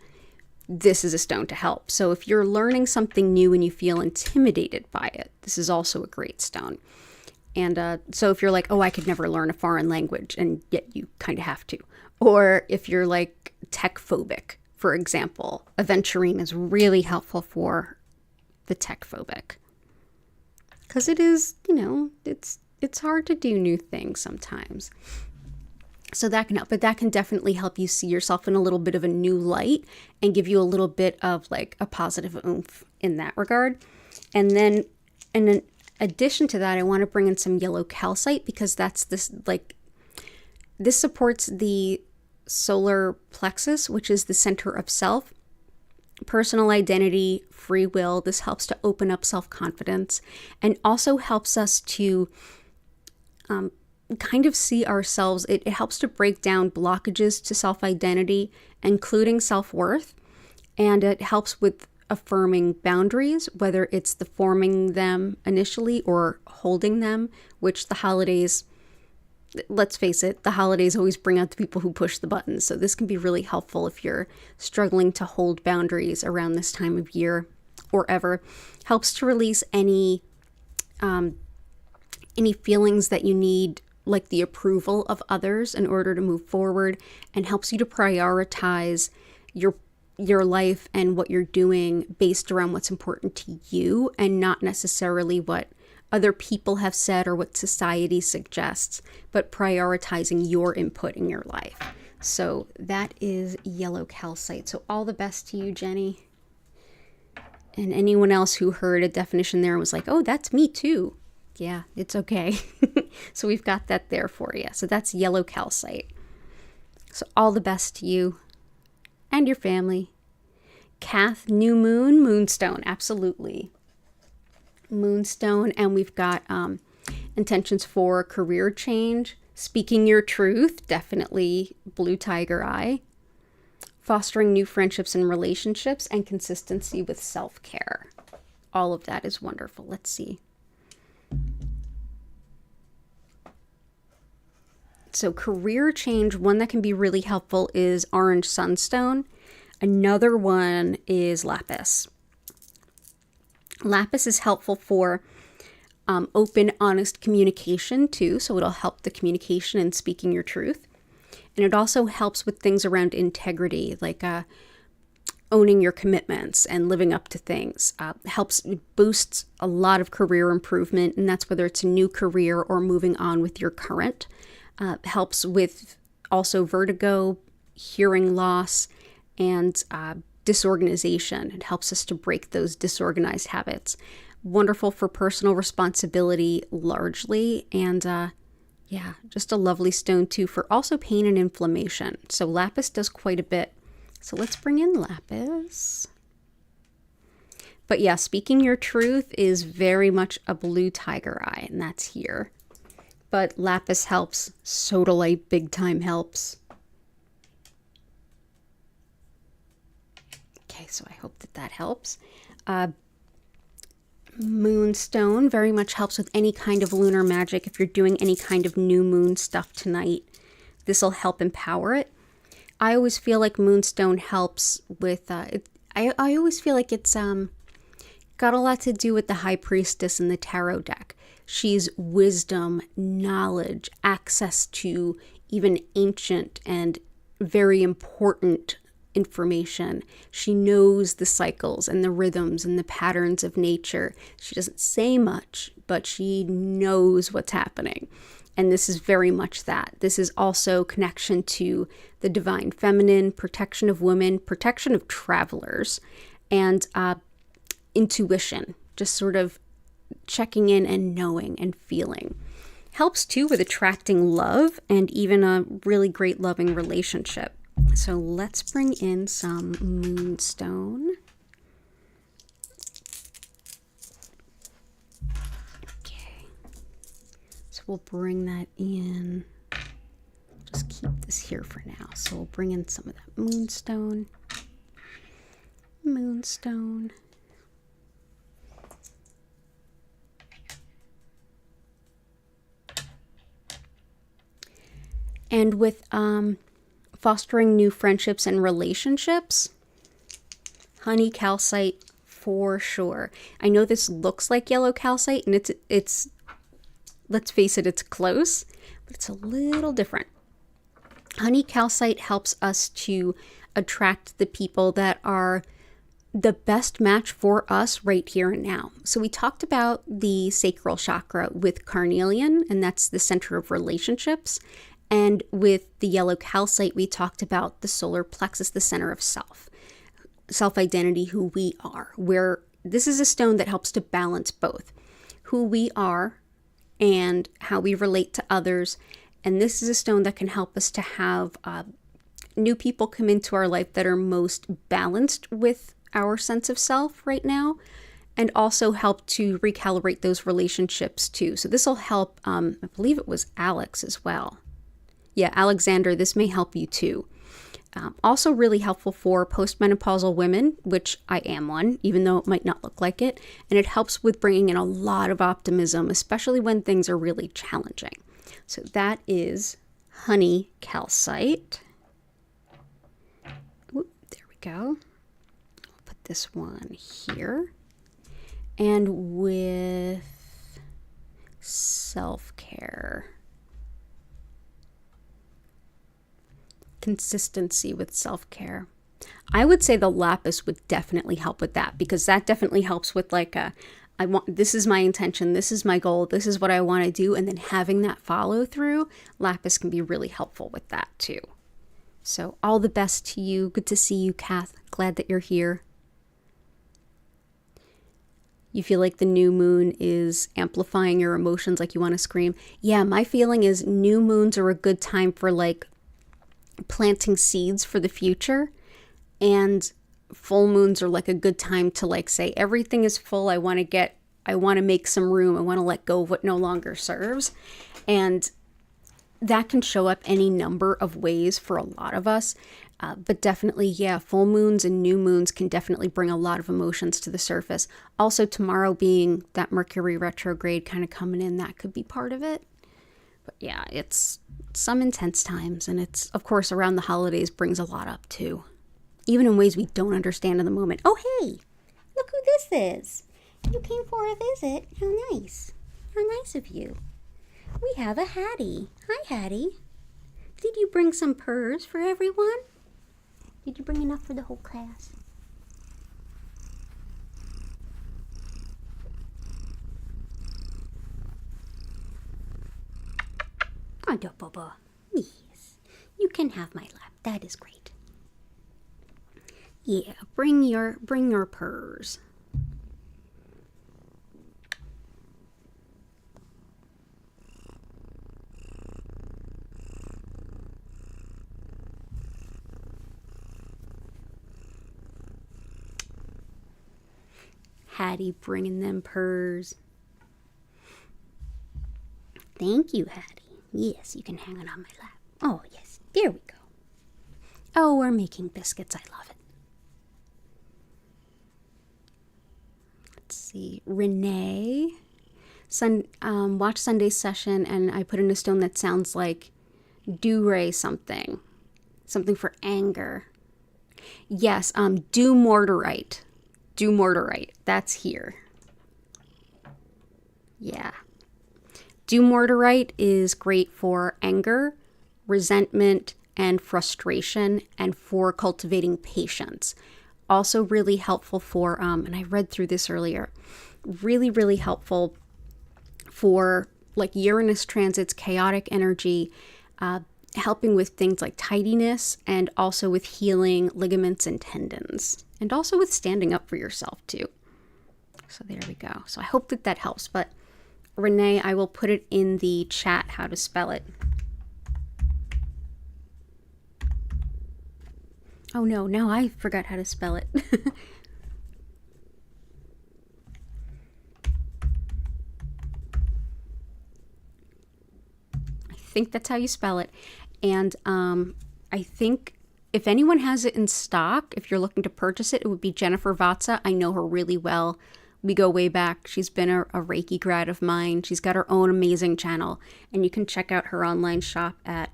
This is a stone to help. So if you're learning something new and you feel intimidated by it, this is also a great stone. And so if you're like, oh, I could never learn a foreign language, and yet you kind of have to. Or if you're like tech phobic, for example, aventurine is really helpful for the tech phobic. Because it is, it's hard to do new things sometimes. So that can help, but that can definitely help you see yourself in a little bit of a new light and give you a little bit of like a positive oomph in that regard. And then in addition to that, I want to bring in some yellow calcite because this supports the solar plexus, which is the center of self, personal identity, free will. This helps to open up self-confidence and also helps us to kind of see ourselves. It helps to break down blockages to self-identity, including self-worth, and it helps with affirming boundaries, whether it's the forming them initially or holding them, which the holidays, let's face it, the holidays always bring out the people who push the buttons. So this can be really helpful if you're struggling to hold boundaries around this time of year or ever. Helps to release any feelings that you need, like the approval of others in order to move forward, and helps you to prioritize your life and what you're doing based around what's important to you and not necessarily what other people have said or what society suggests, but prioritizing your input in your life. So that is yellow calcite. So all the best to you, Jenny. And anyone else who heard a definition there and was like, oh, that's me too. Yeah, it's okay. So we've got that there for you. So that's yellow calcite. So all the best to you and your family. Cath, new moon, moonstone, absolutely. Moonstone, and we've got intentions for career change, speaking your truth, definitely blue tiger eye, fostering new friendships and relationships, and consistency with self-care. All of that is wonderful. Let's see. So career change, one that can be really helpful is orange sunstone. Another one is lapis. Lapis is helpful for open, honest communication too. So it'll help the communication and speaking your truth. And it also helps with things around integrity, like owning your commitments and living up to things. Boosts a lot of career improvement, and that's whether it's a new career or moving on with your current. Helps with also vertigo, hearing loss, and disorganization. It helps us to break those disorganized habits. Wonderful for personal responsibility largely, and just a lovely stone too for also pain and inflammation. So lapis does quite a bit. So let's bring in lapis. But yeah, speaking your truth is very much a blue tiger eye, and that's here. But lapis helps. Sodalite big time helps. Okay, so I hope that helps. Moonstone very much helps with any kind of lunar magic. If you're doing any kind of new moon stuff tonight, this will help empower it. I always feel like moonstone helps with, I always feel like it's got a lot to do with the high priestess in the tarot deck. She's wisdom, knowledge, access to even ancient and very important information. She knows the cycles and the rhythms and the patterns of nature. She doesn't say much, but she knows what's happening. And this is very much that. This is also connection to the divine feminine, protection of women, protection of travelers, and intuition, just sort of checking in and knowing and feeling. Helps too with attracting love and even a really great loving relationship. So let's bring in some moonstone. Okay. So we'll bring that in. Just keep this here for now. So we'll bring in some of that moonstone. Moonstone. And with fostering new friendships and relationships, honey calcite for sure. I know this looks like yellow calcite, and it's let's face it, it's close, but it's a little different. Honey calcite helps us to attract the people that are the best match for us right here and now. So we talked about the sacral chakra with carnelian, and that's the center of relationships. And with the yellow calcite, we talked about the solar plexus, the center of self-identity, who we are. Where this is a stone that helps to balance both who we are and how we relate to others. And this is a stone that can help us to have new people come into our life that are most balanced with our sense of self right now, and also help to recalibrate those relationships too. So this will help, I believe it was Alex as well. Yeah, Alexander, this may help you too. Also really helpful for postmenopausal women, which I am one, even though it might not look like it. And it helps with bringing in a lot of optimism, especially when things are really challenging. So that is honey calcite. Whoop, there we go. I'll put this one here. And with self-care. Consistency with self-care. I would say the lapis would definitely help with that, because that definitely helps with like this is my intention, this is my goal, this is what I want to do, and then having that follow through. Lapis can be really helpful with that too. So all the best to you. Good to see you, Kath. Glad that you're here. You feel like the new moon is amplifying your emotions, like you want to scream. Yeah, my feeling is new moons are a good time for like planting seeds for the future, and full moons are like a good time to like say everything is full. I want to make some room. I want to let go of what no longer serves. And that can show up any number of ways for a lot of us. But definitely, yeah, full moons and new moons can definitely bring a lot of emotions to the surface. Also, tomorrow being that Mercury retrograde kind of coming in, that could be part of it. But yeah, it's some intense times, and it's, of course, around the holidays brings a lot up too. Even in ways we don't understand in the moment. Oh, hey, look who this is. You came for a visit. How nice. How nice of you. We have a Hattie. Hi, Hattie. Did you bring some purrs for everyone? Did you bring enough for the whole class? Oh, Baba. Yes. You can have my lap. That is great. Yeah, bring your purrs. Hattie bringing them purrs. Thank you, Hattie. Yes, you can hang it on my lap. Oh, yes. There we go. Oh, we're making biscuits. I love it. Let's see. Renee. Watch Sunday's session, and I put in a stone that sounds like do-re something. Something for anger. Yes, do mortarite. Do mortarite. That's here. Yeah. Do mortarite is great for anger, resentment, and frustration, and for cultivating patience. Also really helpful for, and I read through this earlier, really, really helpful for like Uranus transits, chaotic energy, helping with things like tidiness, and also with healing ligaments and tendons, and also with standing up for yourself too. So there we go. So I hope that helps. But Renee, I will put it in the chat how to spell it. Oh no, now I forgot how to spell it. I think that's how you spell it. And I think if anyone has it in stock, if you're looking to purchase it, it would be Jennifer Vatsa. I know her really well. We go way back. She's been a Reiki grad of mine. She's got her own amazing channel, and you can check out her online shop at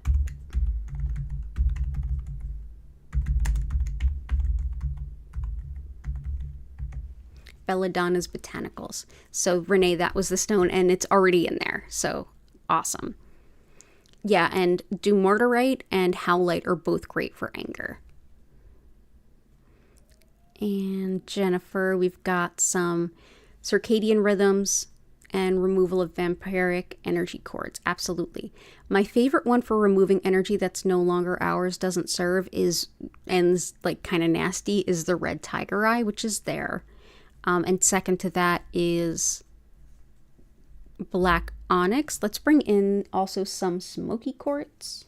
Belladonna's Botanicals. So Renee, that was the stone, and it's already in there. So awesome. Yeah, and dumortierite and howlite are both great for anger. And Jennifer, we've got some circadian rhythms and removal of vampiric energy cords. Absolutely. My favorite one for removing energy that's no longer ours, doesn't serve, ends like kind of nasty, is the red tiger eye, which is there. And second to that is black onyx. Let's bring in also some smoky quartz.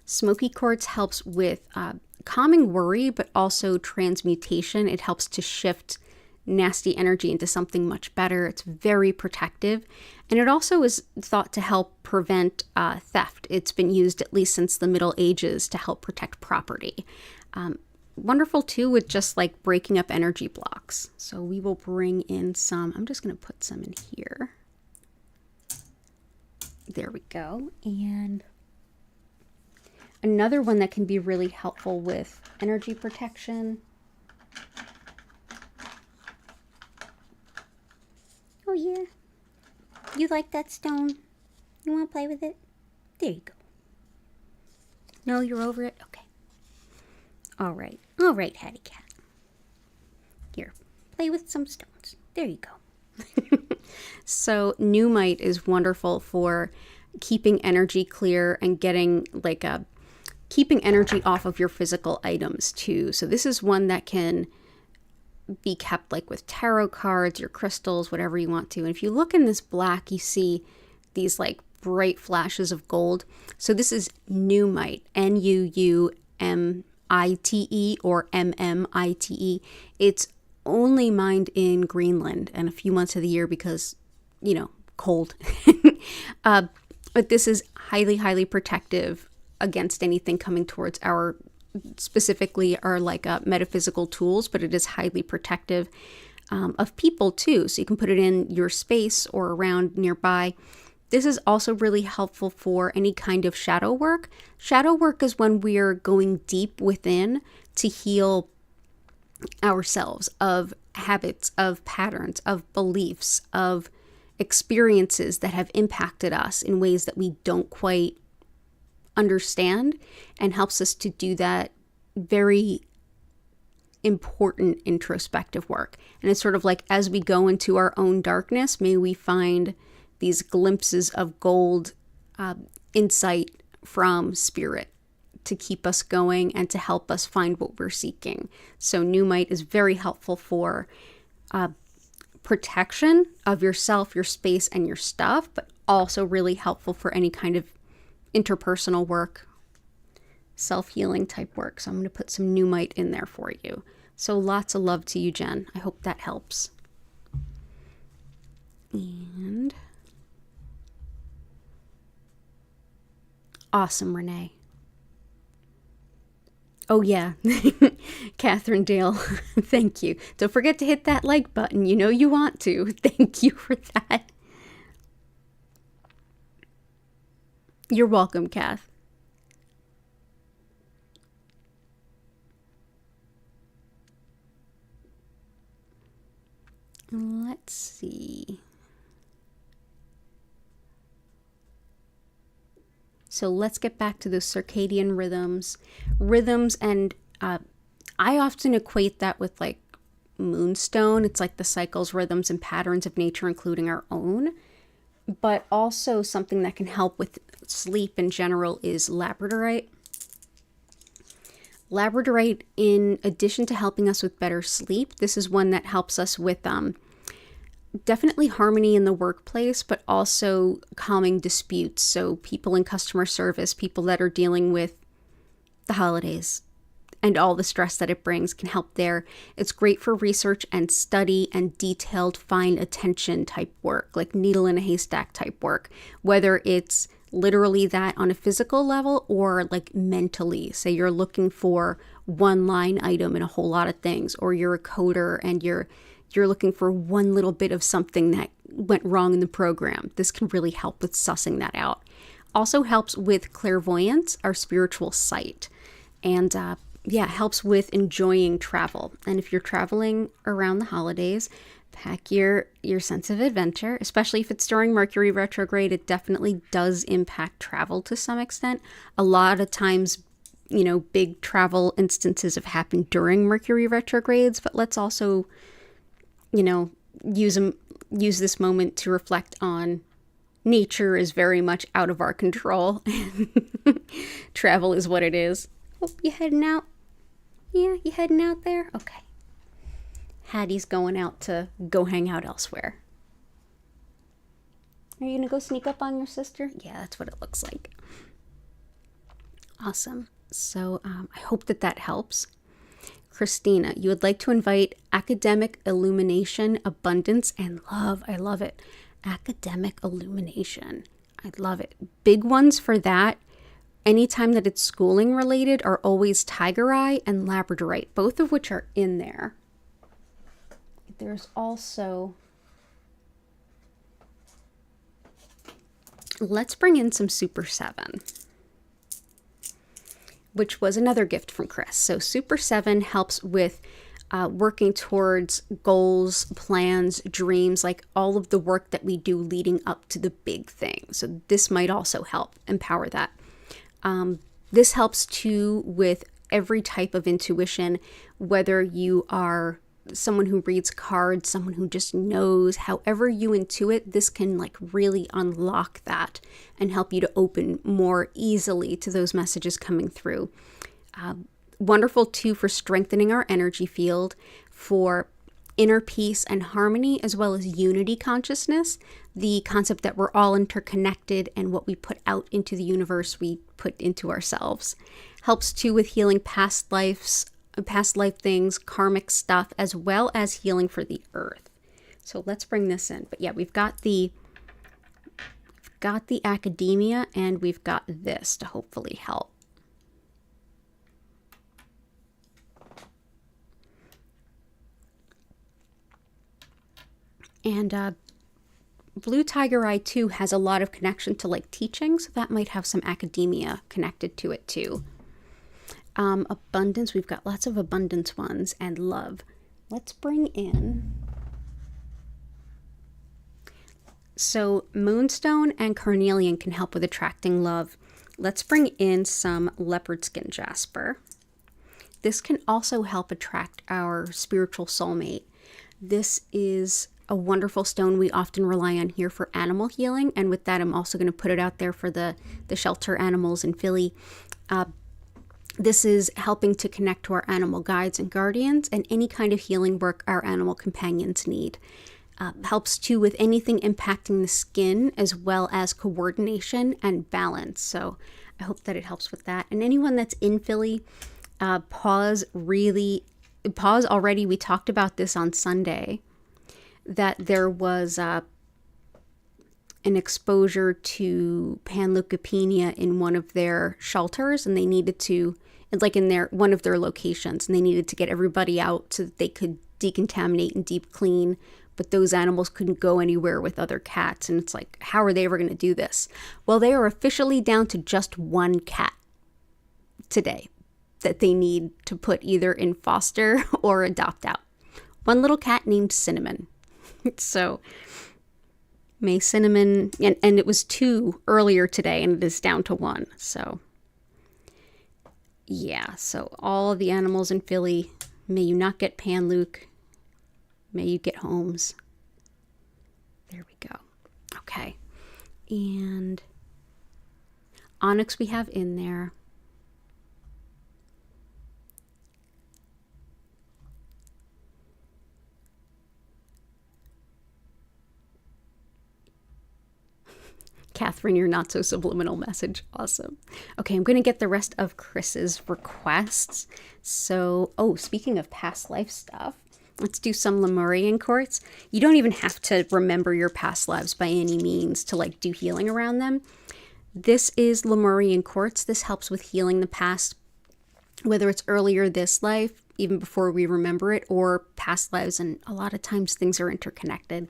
Smoky quartz helps with calming worry, but also transmutation. It helps to shift nasty energy into something much better. It's very protective. And it also is thought to help prevent theft. It's been used at least since the Middle Ages to help protect property. Wonderful too with just like breaking up energy blocks. So we will bring in some, I'm just going to put some in here. There we go. And another one that can be really helpful with energy protection. Oh yeah. You like that stone? You want to play with it? There you go. No, you're over it? Okay. All right. All right, Hattie Cat. Here, play with some stones. There you go. So Numite is wonderful for keeping energy clear and getting like keeping energy off of your physical items too. So this is one that can be kept like with tarot cards, your crystals, whatever you want to. And if you look in this black, you see these like bright flashes of gold. So this is Numite, Nuumite or Mmite. It's only mined in Greenland and a few months of the year because, you know, cold. But this is highly, highly protective against anything coming towards specifically our like metaphysical tools, but it is highly protective. of people too. So you can put it in your space or around nearby. This is also really helpful for any kind of shadow work. Shadow work is when we're going deep within to heal ourselves of habits, of patterns, of beliefs, of experiences that have impacted us in ways that we don't quite understand, and helps us to do that very important introspective work. And it's sort of like, as we go into our own darkness, may we find these glimpses of gold insight from spirit to keep us going and to help us find what we're seeking. So Numite is very helpful for protection of yourself, your space, and your stuff, but also really helpful for any kind of interpersonal work, self-healing type work. So I'm going to put some Numite in there for you. So lots of love to you, Jen. I hope that helps. And awesome, Renee. Oh yeah, Catherine Dale, thank you. Don't forget to hit that like button. You know you want to. Thank you for that. You're welcome, Kath. Let's see. So let's get back to those circadian rhythms. And I often equate that with like moonstone. It's like the cycles, rhythms, and patterns of nature, including our own. But also something that can help with sleep in general is labradorite. Labradorite, in addition to helping us with better sleep, this is one that helps us with definitely harmony in the workplace, but also calming disputes. So people in customer service, people that are dealing with the holidays and all the stress that it brings, can help there. It's great for research and study and detailed, fine attention type work, like needle in a haystack type work, whether it's literally that on a physical level or like mentally. Say you're looking for one line item in a whole lot of things, or you're a coder and you're looking for one little bit of something that went wrong in the program. This can really help with sussing that out. Also helps with clairvoyance, our spiritual sight. And helps with enjoying travel. And if you're traveling around the holidays, pack your sense of adventure, especially if it's during Mercury retrograde. It definitely does impact travel to some extent. A lot of times, big travel instances have happened during Mercury retrogrades, but let's also use this moment to reflect on nature is very much out of our control. Travel is what it is. Oh, you heading out? Yeah, you heading out there? Okay. Hattie's going out to go hang out elsewhere. Are you gonna go sneak up on your sister? Yeah, that's what it looks like. Awesome. So I hope that helps. Christina, you would like to invite academic illumination, abundance, and love. I love it. Academic illumination. I love it. Big ones for that, anytime that it's schooling related, are always tiger eye and labradorite, both of which are in there. There's also, let's bring in some Super 7. Which was another gift from Chris. So Super 7 helps with working towards goals, plans, dreams, like all of the work that we do leading up to the big thing. So this might also help empower that. This helps too with every type of intuition, whether you are someone who reads cards, someone who just knows, however you intuit, this can like really unlock that and help you to open more easily to those messages coming through. Wonderful too for strengthening our energy field, for inner peace and harmony, as well as unity consciousness, the concept that we're all interconnected and what we put out into the universe, we put into ourselves. Helps too with healing past life things, karmic stuff, as well as healing for the earth. So let's bring this in. But yeah, we've got the academia, and we've got this to hopefully help. And Blue Tiger Eye too has a lot of connection to like teaching, so that might have some academia connected to it too. Abundance, we've got lots of abundance ones, and love. Let's bring in, so Moonstone and Carnelian can help with attracting love. Let's bring in some leopard skin jasper. This can also help attract our spiritual soulmate. This is a wonderful stone we often rely on here for animal healing, and with that I'm also going to put it out there for the shelter animals in Philly. This is helping to connect to our animal guides and guardians and any kind of healing work our animal companions need. Helps too with anything impacting the skin, as well as coordination and balance. So I hope that it helps with that. And anyone that's in Philly, pause already. We talked about this on Sunday, that there was an exposure to panleukopenia in one of their shelters, and they needed to, like in one of their locations, and they needed to get everybody out so that they could decontaminate and deep clean. But those animals couldn't go anywhere with other cats. And it's like, how are they ever going to do this? Well, they are officially down to just one cat today that they need to put either in foster or adopt out. One little cat named Cinnamon. So may Cinnamon, and it was 2 earlier today, and it is down to 1. So yeah, so all of the animals in Philly, may you not get Panluke. May you get homes. There we go. Okay. And onyx we have in there. Catherine, your not so subliminal message. Awesome. Okay, I'm going to get the rest of Chris's requests. So, speaking of past life stuff, let's do some Lemurian quartz. You don't even have to remember your past lives by any means to like do healing around them. This is Lemurian quartz. This helps with healing the past, whether it's earlier this life, even before we remember it, or past lives. And a lot of times things are interconnected.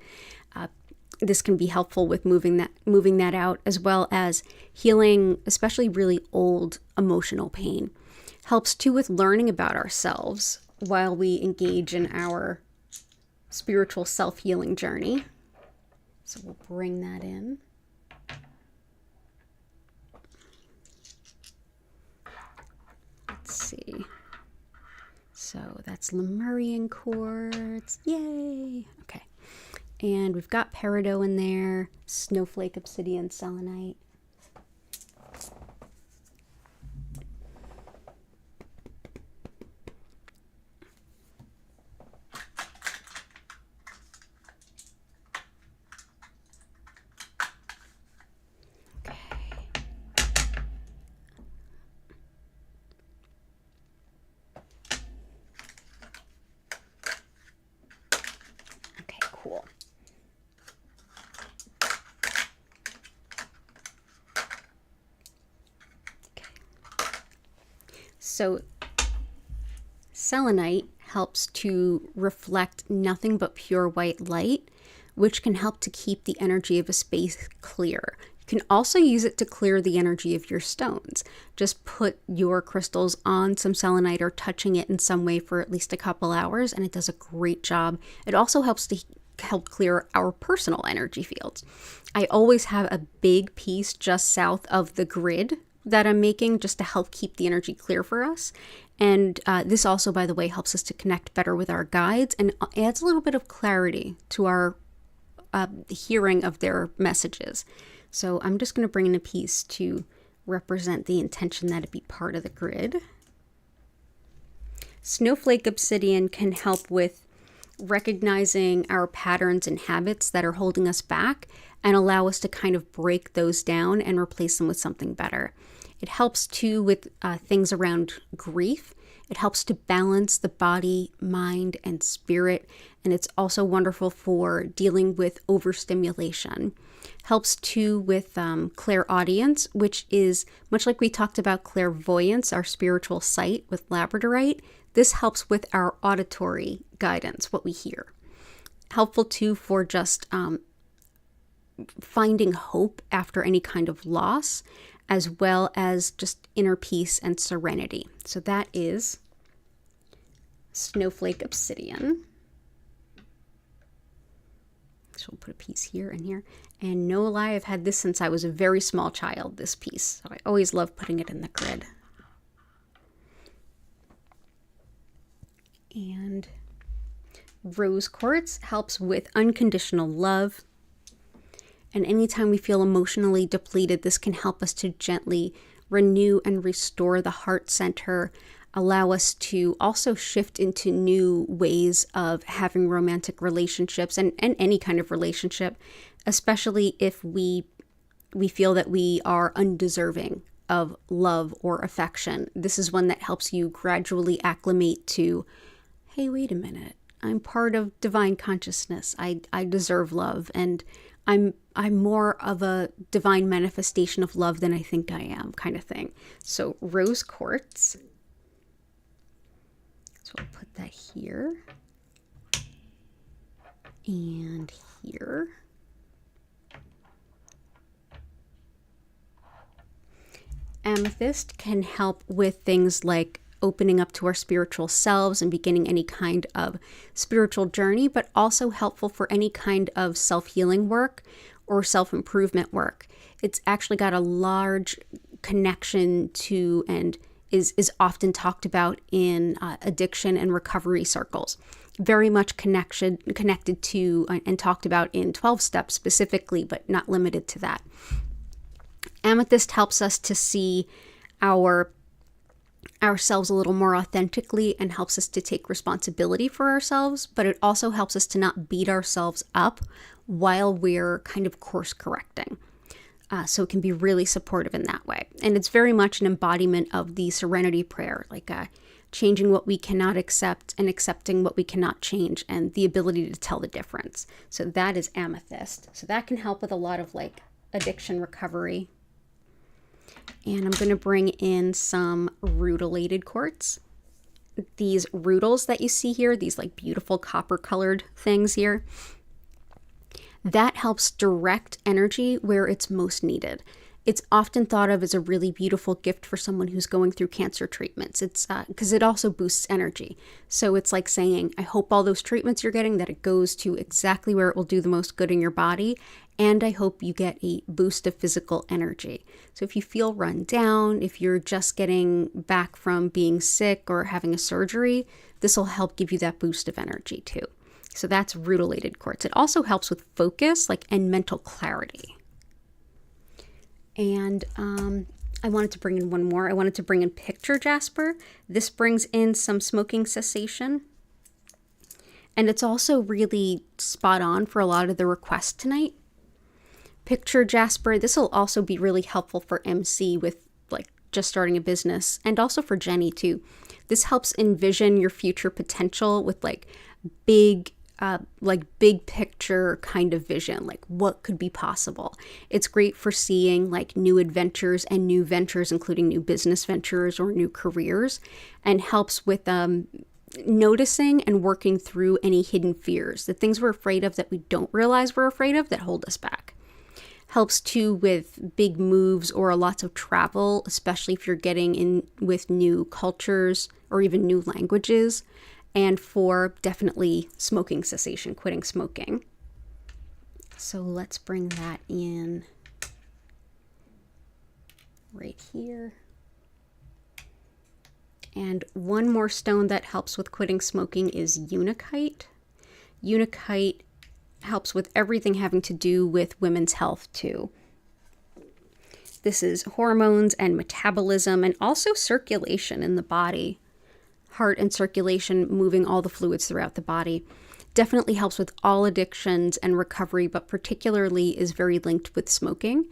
This can be helpful with moving that out, as well as healing, especially really old emotional pain. Helps too with learning about ourselves while we engage in our spiritual self-healing journey. So we'll bring that in. Let's see. So that's Lemurian quartz. Yay! Okay. And we've got peridot in there, snowflake obsidian selenite. So selenite helps to reflect nothing but pure white light, which can help to keep the energy of a space clear. You can also use it to clear the energy of your stones. Just put your crystals on some selenite or touching it in some way for at least a couple hours, and it does a great job. It also helps to help clear our personal energy fields. I always have a big piece just south of the grid that I'm making just to help keep the energy clear for us. And this also, by the way, helps us to connect better with our guides and adds a little bit of clarity to our hearing of their messages. So I'm just going to bring in a piece to represent the intention that it be part of the grid. Snowflake obsidian can help with recognizing our patterns and habits that are holding us back and allow us to kind of break those down and replace them with something better. It helps too with things around grief. It helps to balance the body, mind, and spirit. And it's also wonderful for dealing with overstimulation. Helps too with clairaudience, which is much like we talked about clairvoyance, our spiritual sight with labradorite. This helps with our auditory guidance, what we hear. Helpful too for just finding hope after any kind of loss, as well as just inner peace and serenity. So that is Snowflake Obsidian. So we'll put a piece here and here. And no lie, I've had this since I was a very small child, this piece. So I always love putting it in the grid. And rose quartz helps with unconditional love. And anytime we feel emotionally depleted, this can help us to gently renew and restore the heart center, allow us to also shift into new ways of having romantic relationships and any kind of relationship, especially if we feel that we are undeserving of love or affection. This is one that helps you gradually acclimate to, hey, wait a minute, I'm part of divine consciousness. I deserve love, and I'm more of a divine manifestation of love than I think I am, kind of thing. So rose quartz. So I'll put that here and here. Amethyst can help with things like opening up to our spiritual selves and beginning any kind of spiritual journey, but also helpful for any kind of self-healing work or self-improvement work. It's actually got a large connection to and is often talked about in addiction and recovery circles. Very much connected to and talked about in 12 steps specifically, but not limited to that. Amethyst helps us to see ourselves a little more authentically and helps us to take responsibility for ourselves, but it also helps us to not beat ourselves up while we're kind of course correcting. So it can be really supportive in that way. And it's very much an embodiment of the serenity prayer, like changing what we cannot accept and accepting what we cannot change, and the ability to tell the difference. So that is amethyst. So that can help with a lot of like addiction recovery. And I'm going to bring in some rutilated quartz. These rutils that you see here, these like beautiful copper colored things here, that helps direct energy where it's most needed. It's often thought of as a really beautiful gift for someone who's going through cancer treatments. It's because it also boosts energy. So it's like saying, I hope all those treatments you're getting, that it goes to exactly where it will do the most good in your body. And I hope you get a boost of physical energy. So if you feel run down, if you're just getting back from being sick or having a surgery, this will help give you that boost of energy too. So that's rutilated quartz. It also helps with focus, and mental clarity. And I wanted to bring in one more. I wanted to bring in picture jasper. This brings in some smoking cessation. And it's also really spot on for a lot of the requests tonight. Picture jasper, this will also be really helpful for MC with just starting a business, and also for Jenny too. This helps envision your future potential with big picture kind of vision, what could be possible. It's great for seeing new adventures and new ventures, including new business ventures or new careers, and helps with noticing and working through any hidden fears, the things we're afraid of that we don't realize we're afraid of that hold us back. Helps too with big moves or lots of travel, especially if you're getting in with new cultures or even new languages. And for definitely smoking cessation, quitting smoking. So let's bring that in right here. And one more stone that helps with quitting smoking is unakite. Unakite helps with everything having to do with women's health too. This is hormones and metabolism and also circulation in the body. Heart and circulation, moving all the fluids throughout the body. Definitely helps with all addictions and recovery, but particularly is very linked with smoking.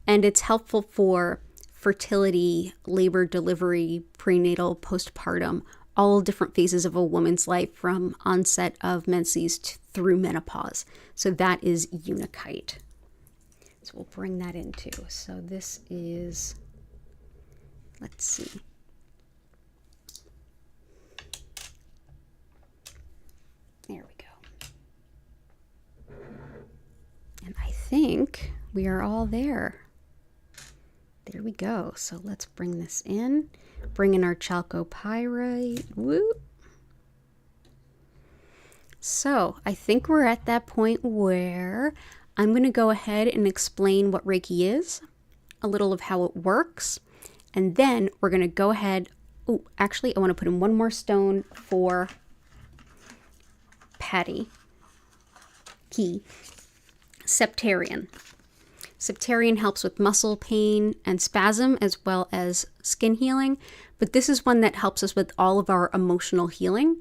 And it's helpful for fertility, labor, delivery, prenatal, postpartum, all different phases of a woman's life from onset of menses through menopause. So that is unakite. So we'll bring that in too. So this is, let's see. There we go. think we are all there. There we go. So let's bring this in. Bring in our chalcopyrite. Woo! So I think we're at that point where I'm going to go ahead and explain what Reiki is, a little of how it works, and then we're going to go ahead. Oh, actually, I want to put in one more stone for Patty. Key. Septarian. Septarian helps with muscle pain and spasm as well as skin healing, but this is one that helps us with all of our emotional healing.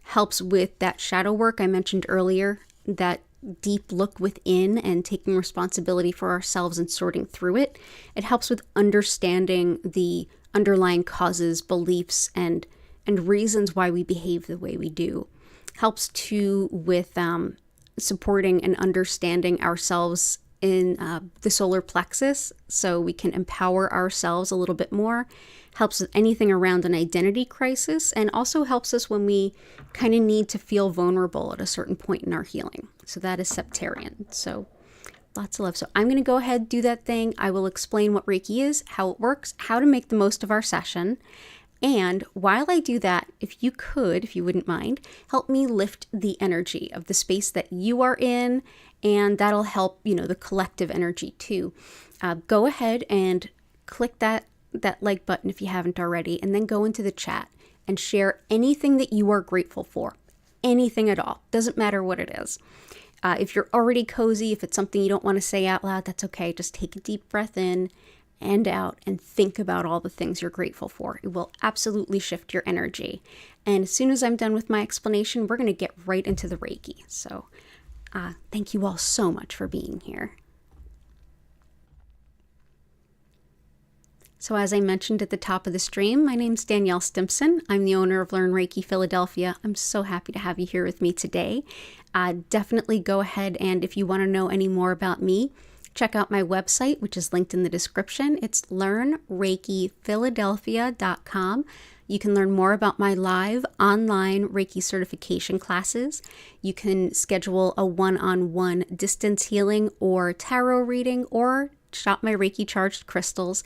Helps with that shadow work I mentioned earlier, that deep look within and taking responsibility for ourselves and sorting through it. It helps with understanding the underlying causes, beliefs, and reasons why we behave the way we do. Helps too with supporting and understanding ourselves in the solar plexus so we can empower ourselves a little bit more. Helps with anything around an identity crisis, and also helps us when we kind of need to feel vulnerable at a certain point in our healing. So that is Septarian. So lots of love. So I'm going to go ahead and do that thing. I will explain what Reiki is, how it works, how to make the most of our session. And while I do that, if you wouldn't mind, help me lift the energy of the space that you are in, and that'll help, the collective energy too. Go ahead and click that like button if you haven't already, and then go into the chat and share anything that you are grateful for. Anything at all. Doesn't matter what it is. If you're already cozy, if it's something you don't want to say out loud, that's okay. Just take a deep breath in and out and think about all the things you're grateful for. It will absolutely shift your energy. And as soon as I'm done with my explanation, we're going to get right into the Reiki. So thank you all so much for being here. So as I mentioned at the top of the stream, my name's Danielle Stimpson. I'm the owner of Learn Reiki Philadelphia. I'm so happy to have you here with me today. Definitely go ahead, and if you want to know any more about me, check out my website, which is linked in the description. It's learnreikiphiladelphia.com. You can learn more about my live online Reiki certification classes. You can schedule a one-on-one distance healing or tarot reading, or shop my Reiki charged crystals.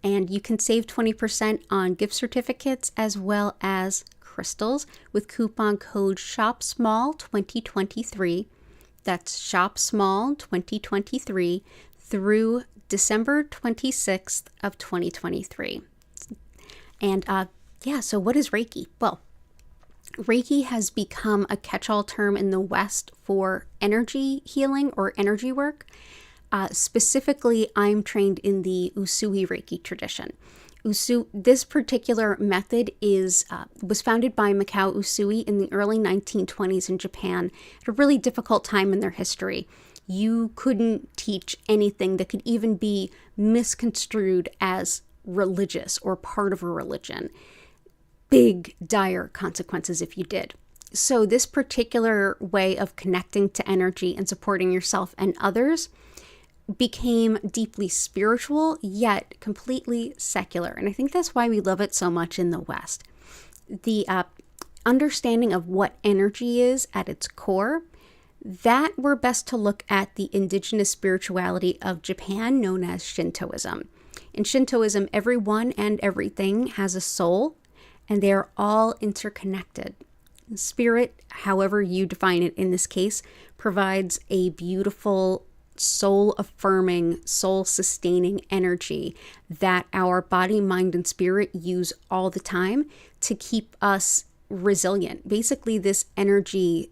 And you can save 20% on gift certificates as well as crystals with coupon code SHOPSMALL2023. That's SHOPSMALL2023 through December 26th of 2023. And so what is Reiki? Well, Reiki has become a catch-all term in the West for energy healing or energy work. Specifically, I'm trained in the Usui Reiki tradition. This particular method was founded by Mikao Usui in the early 1920s in Japan at a really difficult time in their history. You couldn't teach anything that could even be misconstrued as religious or part of a religion. Big, dire consequences if you did. So this particular way of connecting to energy and supporting yourself and others became deeply spiritual, yet completely secular. And I think that's why we love it so much in the West. The understanding of what energy is at its core, that we're best to look at the indigenous spirituality of Japan, known as Shintoism. In Shintoism, everyone and everything has a soul, and they are all interconnected. Spirit, however you define it in this case, provides a beautiful soul-affirming, soul-sustaining energy that our body, mind, and spirit use all the time to keep us resilient. Basically, this energy,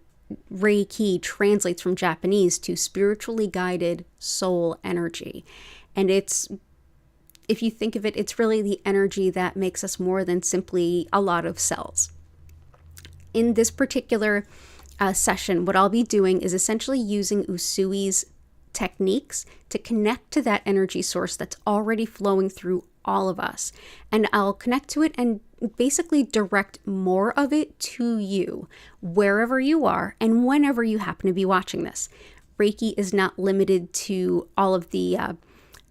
Reiki, translates from Japanese to spiritually guided soul energy. And if you think of it, it's really the energy that makes us more than simply a lot of cells. In this particular session, what I'll be doing is essentially using Usui's techniques to connect to that energy source that's already flowing through all of us. And I'll connect to it and basically direct more of it to you, wherever you are and whenever you happen to be watching this. Reiki is not limited to all of the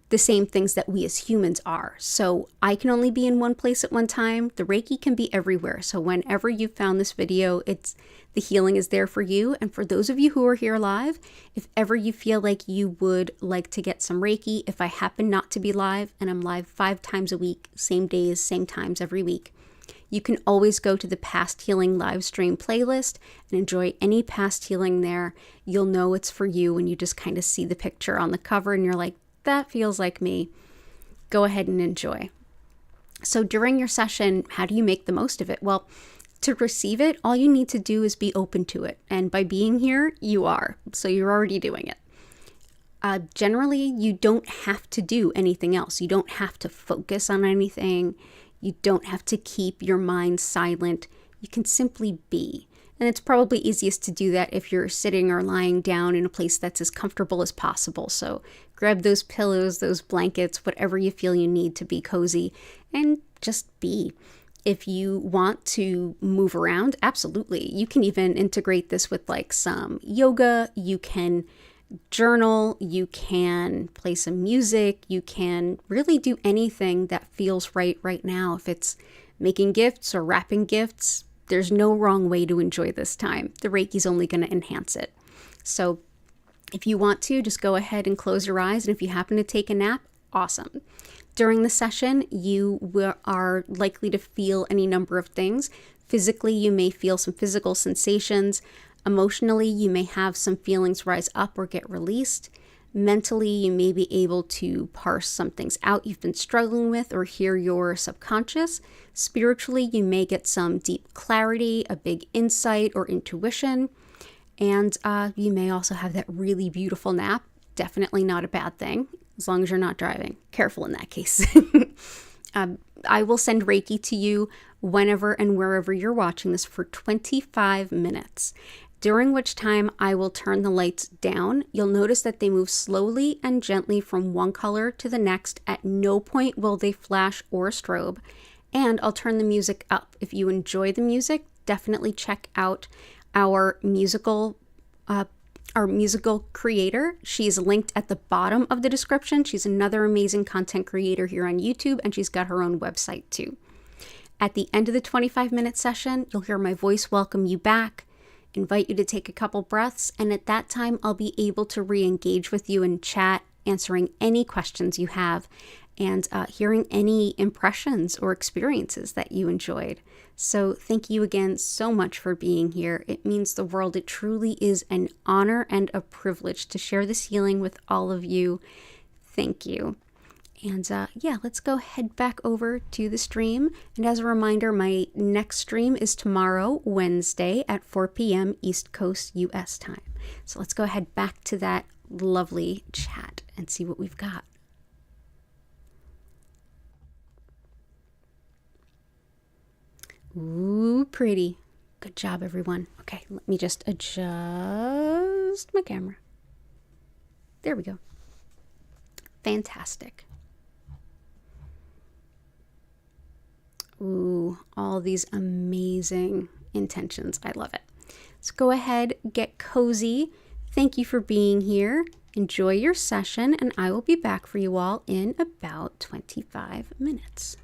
the same things that we as humans are. So I can only be in one place at one time. The Reiki can be everywhere. So whenever you found this video, the healing is there for you. And for those of you who are here live, if ever you feel like you would like to get some Reiki, if I happen not to be live, and I'm live 5 times a week, same days, same times every week, you can always go to the past healing live stream playlist and enjoy any past healing there. You'll know it's for you when you just kind of see the picture on the cover and you're like, that feels like me. Go ahead and enjoy. So during your session, how do you make the most of it? Well, to receive it, all you need to do is be open to it. And by being here, you are. So you're already doing it. Generally, you don't have to do anything else. You don't have to focus on anything. You don't have to keep your mind silent. You can simply be. And it's probably easiest to do that if you're sitting or lying down in a place that's as comfortable as possible. So grab those pillows, those blankets, whatever you feel you need to be cozy, and just be. If you want to move around, absolutely. You can even integrate this with like some yoga. You can journal, you can play some music, you can really do anything that feels right now. If it's making gifts or wrapping gifts, there's no wrong way to enjoy this time. The Reiki's only going to enhance it. So if you want to, just go ahead and close your eyes. And if you happen to take a nap, awesome. During the session, you are likely to feel any number of things. Physically, you may feel some physical sensations. Emotionally, you may have some feelings rise up or get released. Mentally, you may be able to parse some things out you've been struggling with or hear your subconscious. Spiritually, you may get some deep clarity, a big insight or intuition. And you may also have that really beautiful nap. Definitely not a bad thing, as long as you're not driving. Careful in that case. I will send Reiki to you whenever and wherever you're watching this for 25 minutes. During which time I will turn the lights down. You'll notice that they move slowly and gently from one color to the next. At no point will they flash or strobe. And I'll turn the music up. If you enjoy the music, definitely check out our musical creator. She's linked at the bottom of the description. She's another amazing content creator here on YouTube, and she's got her own website too. At the end of the 25-minute session, you'll hear my voice welcome you back, invite you to take a couple breaths, and at that time, I'll be able to re-engage with you in chat, answering any questions you have, and hearing any impressions or experiences that you enjoyed. So thank you again so much for being here. It means the world. It truly is an honor and a privilege to share this healing with all of you. Thank you. And let's go head back over to the stream. And as a reminder, my next stream is tomorrow, Wednesday at 4 p.m. East Coast US time. So let's go ahead back to that lovely chat and see what we've got. Ooh, pretty. Good job, everyone. Okay, let me just adjust my camera. There we go. Fantastic. Ooh, all these amazing intentions. I love it. Let's go ahead, get cozy. Thank you for being here. Enjoy your session, and I will be back for you all in about 25 minutes.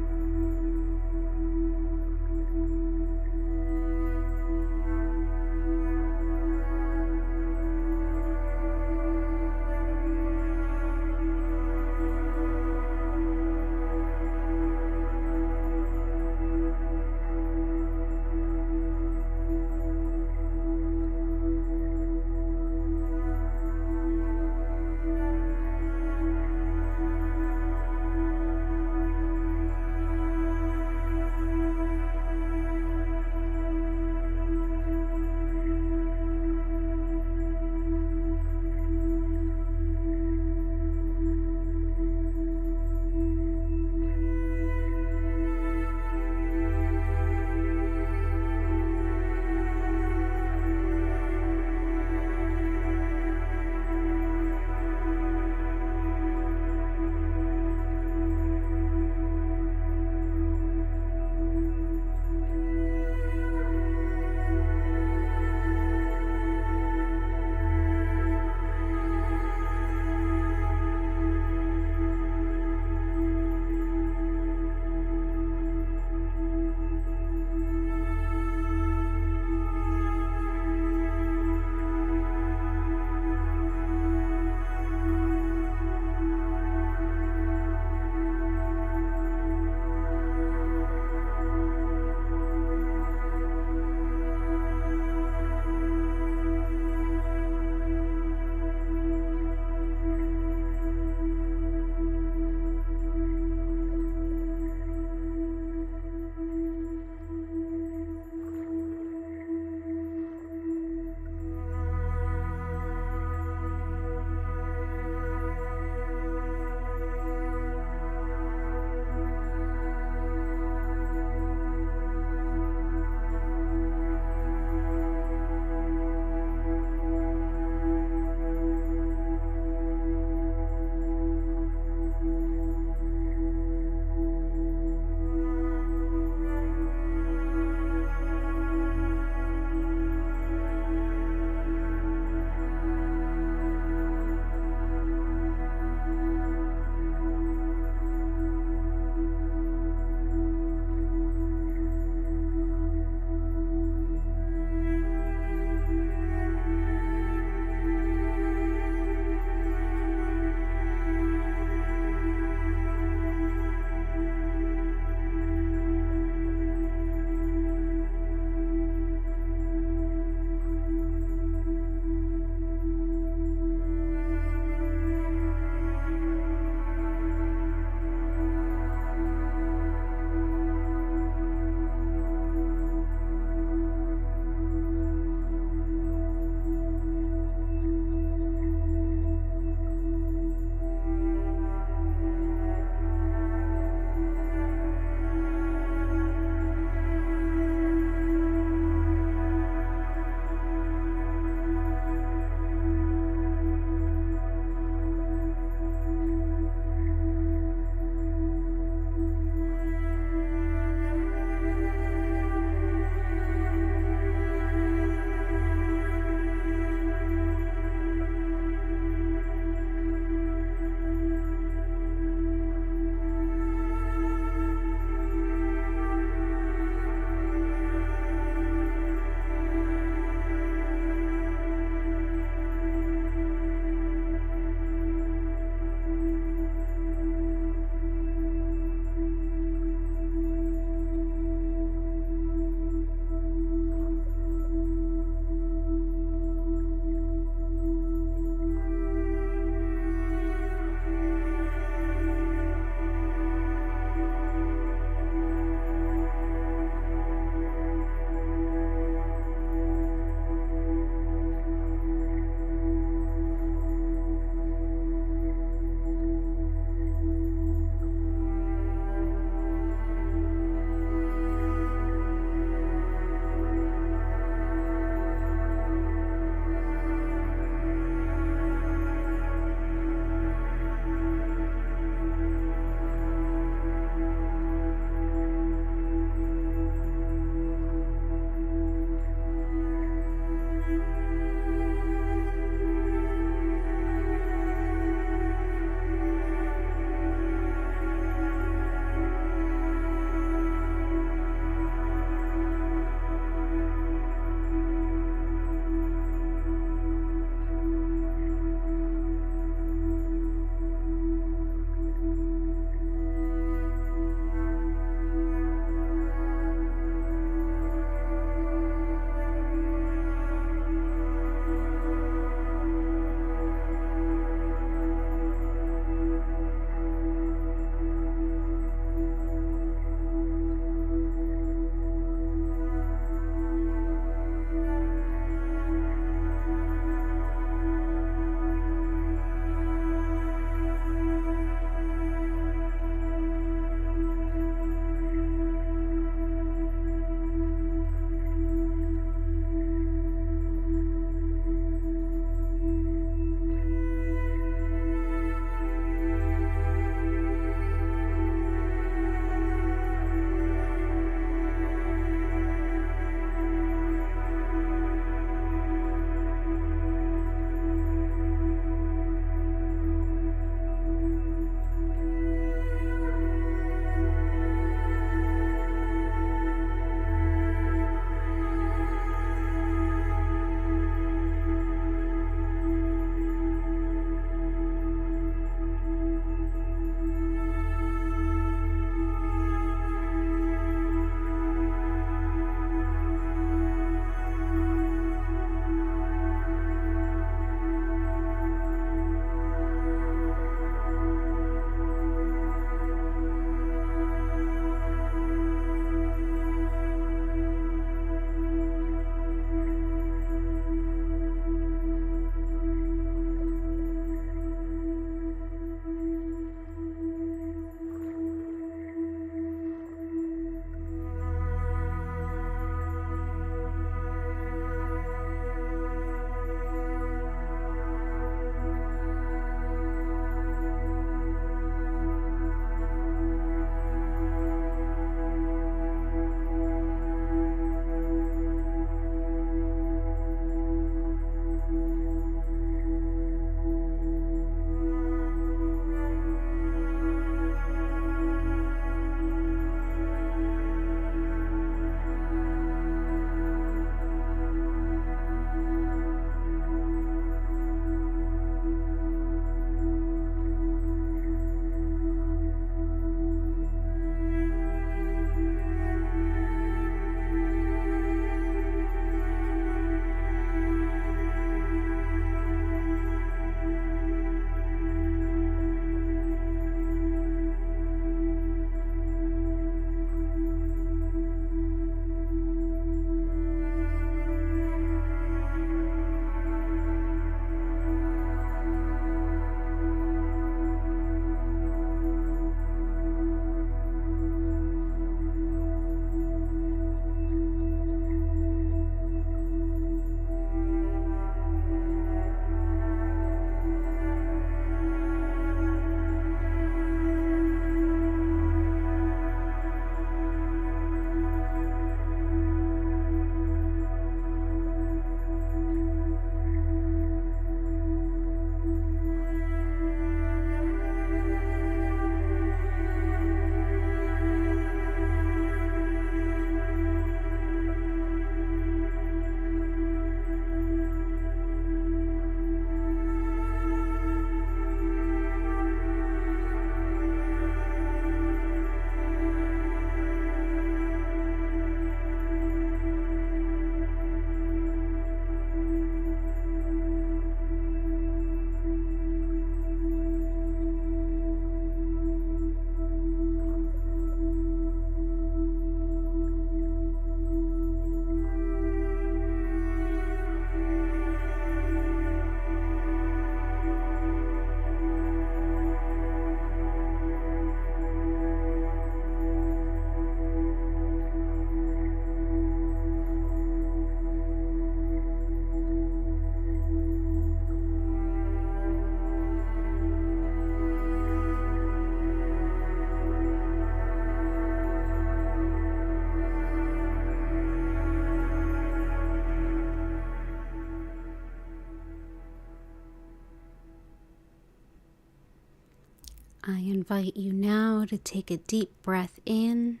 I invite you now to take a deep breath in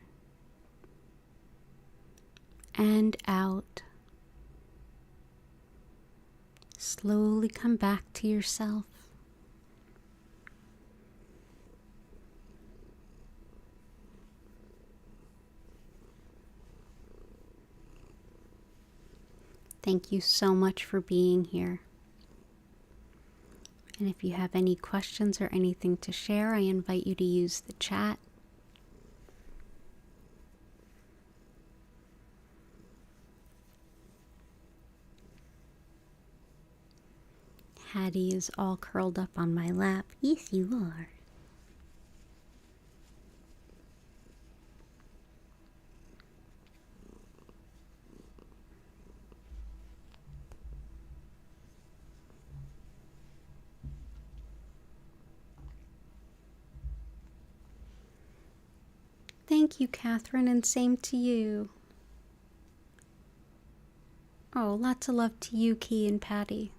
and out. Slowly come back to yourself. Thank you so much for being here. And if you have any questions or anything to share, I invite you to use the chat. Hattie is all curled up on my lap. Yes, you are. Thank you, Catherine, and same to you. Oh, lots of love to you, Key and Patty.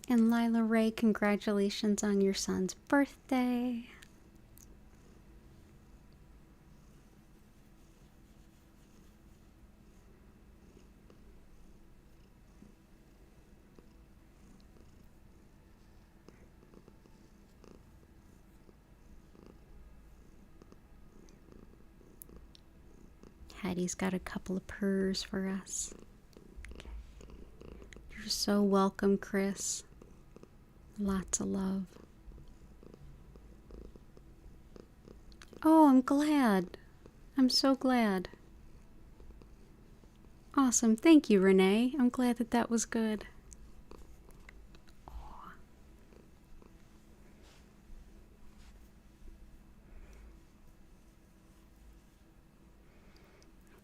And Lila Ray, congratulations on your son's birthday. Hattie's got a couple of purrs for us. You're so welcome, Chris. Lots of love. Oh, I'm glad. I'm so glad. Awesome. Thank you, Renee. I'm glad that that was good. Oh.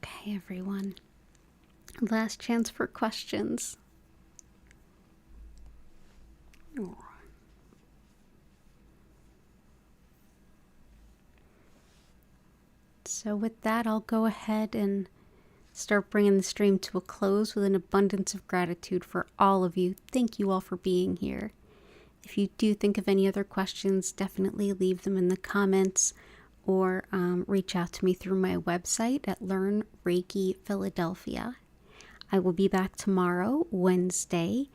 Okay, everyone. Last chance for questions. Oh. So with that, I'll go ahead and start bringing the stream to a close with an abundance of gratitude for all of you. Thank you all for being here. If you do think of any other questions, definitely leave them in the comments or reach out to me through my website at Learn Reiki Philadelphia. I will be back tomorrow, Wednesday,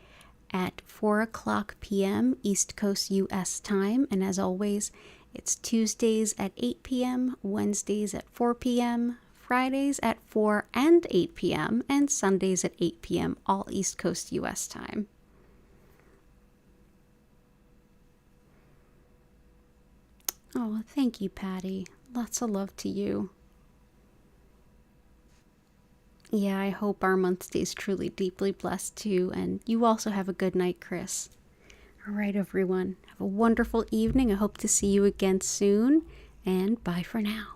at 4:00 p.m. East Coast U.S. time. And as always, it's Tuesdays at 8 p.m., Wednesdays at 4 p.m., Fridays at 4 and 8 p.m., and Sundays at 8 p.m., all East Coast U.S. time. Oh, thank you, Patty. Lots of love to you. Yeah, I hope our month stays truly deeply blessed too, and you also have a good night, Chris. All right, everyone. Have a wonderful evening. I hope to see you again soon, and bye for now.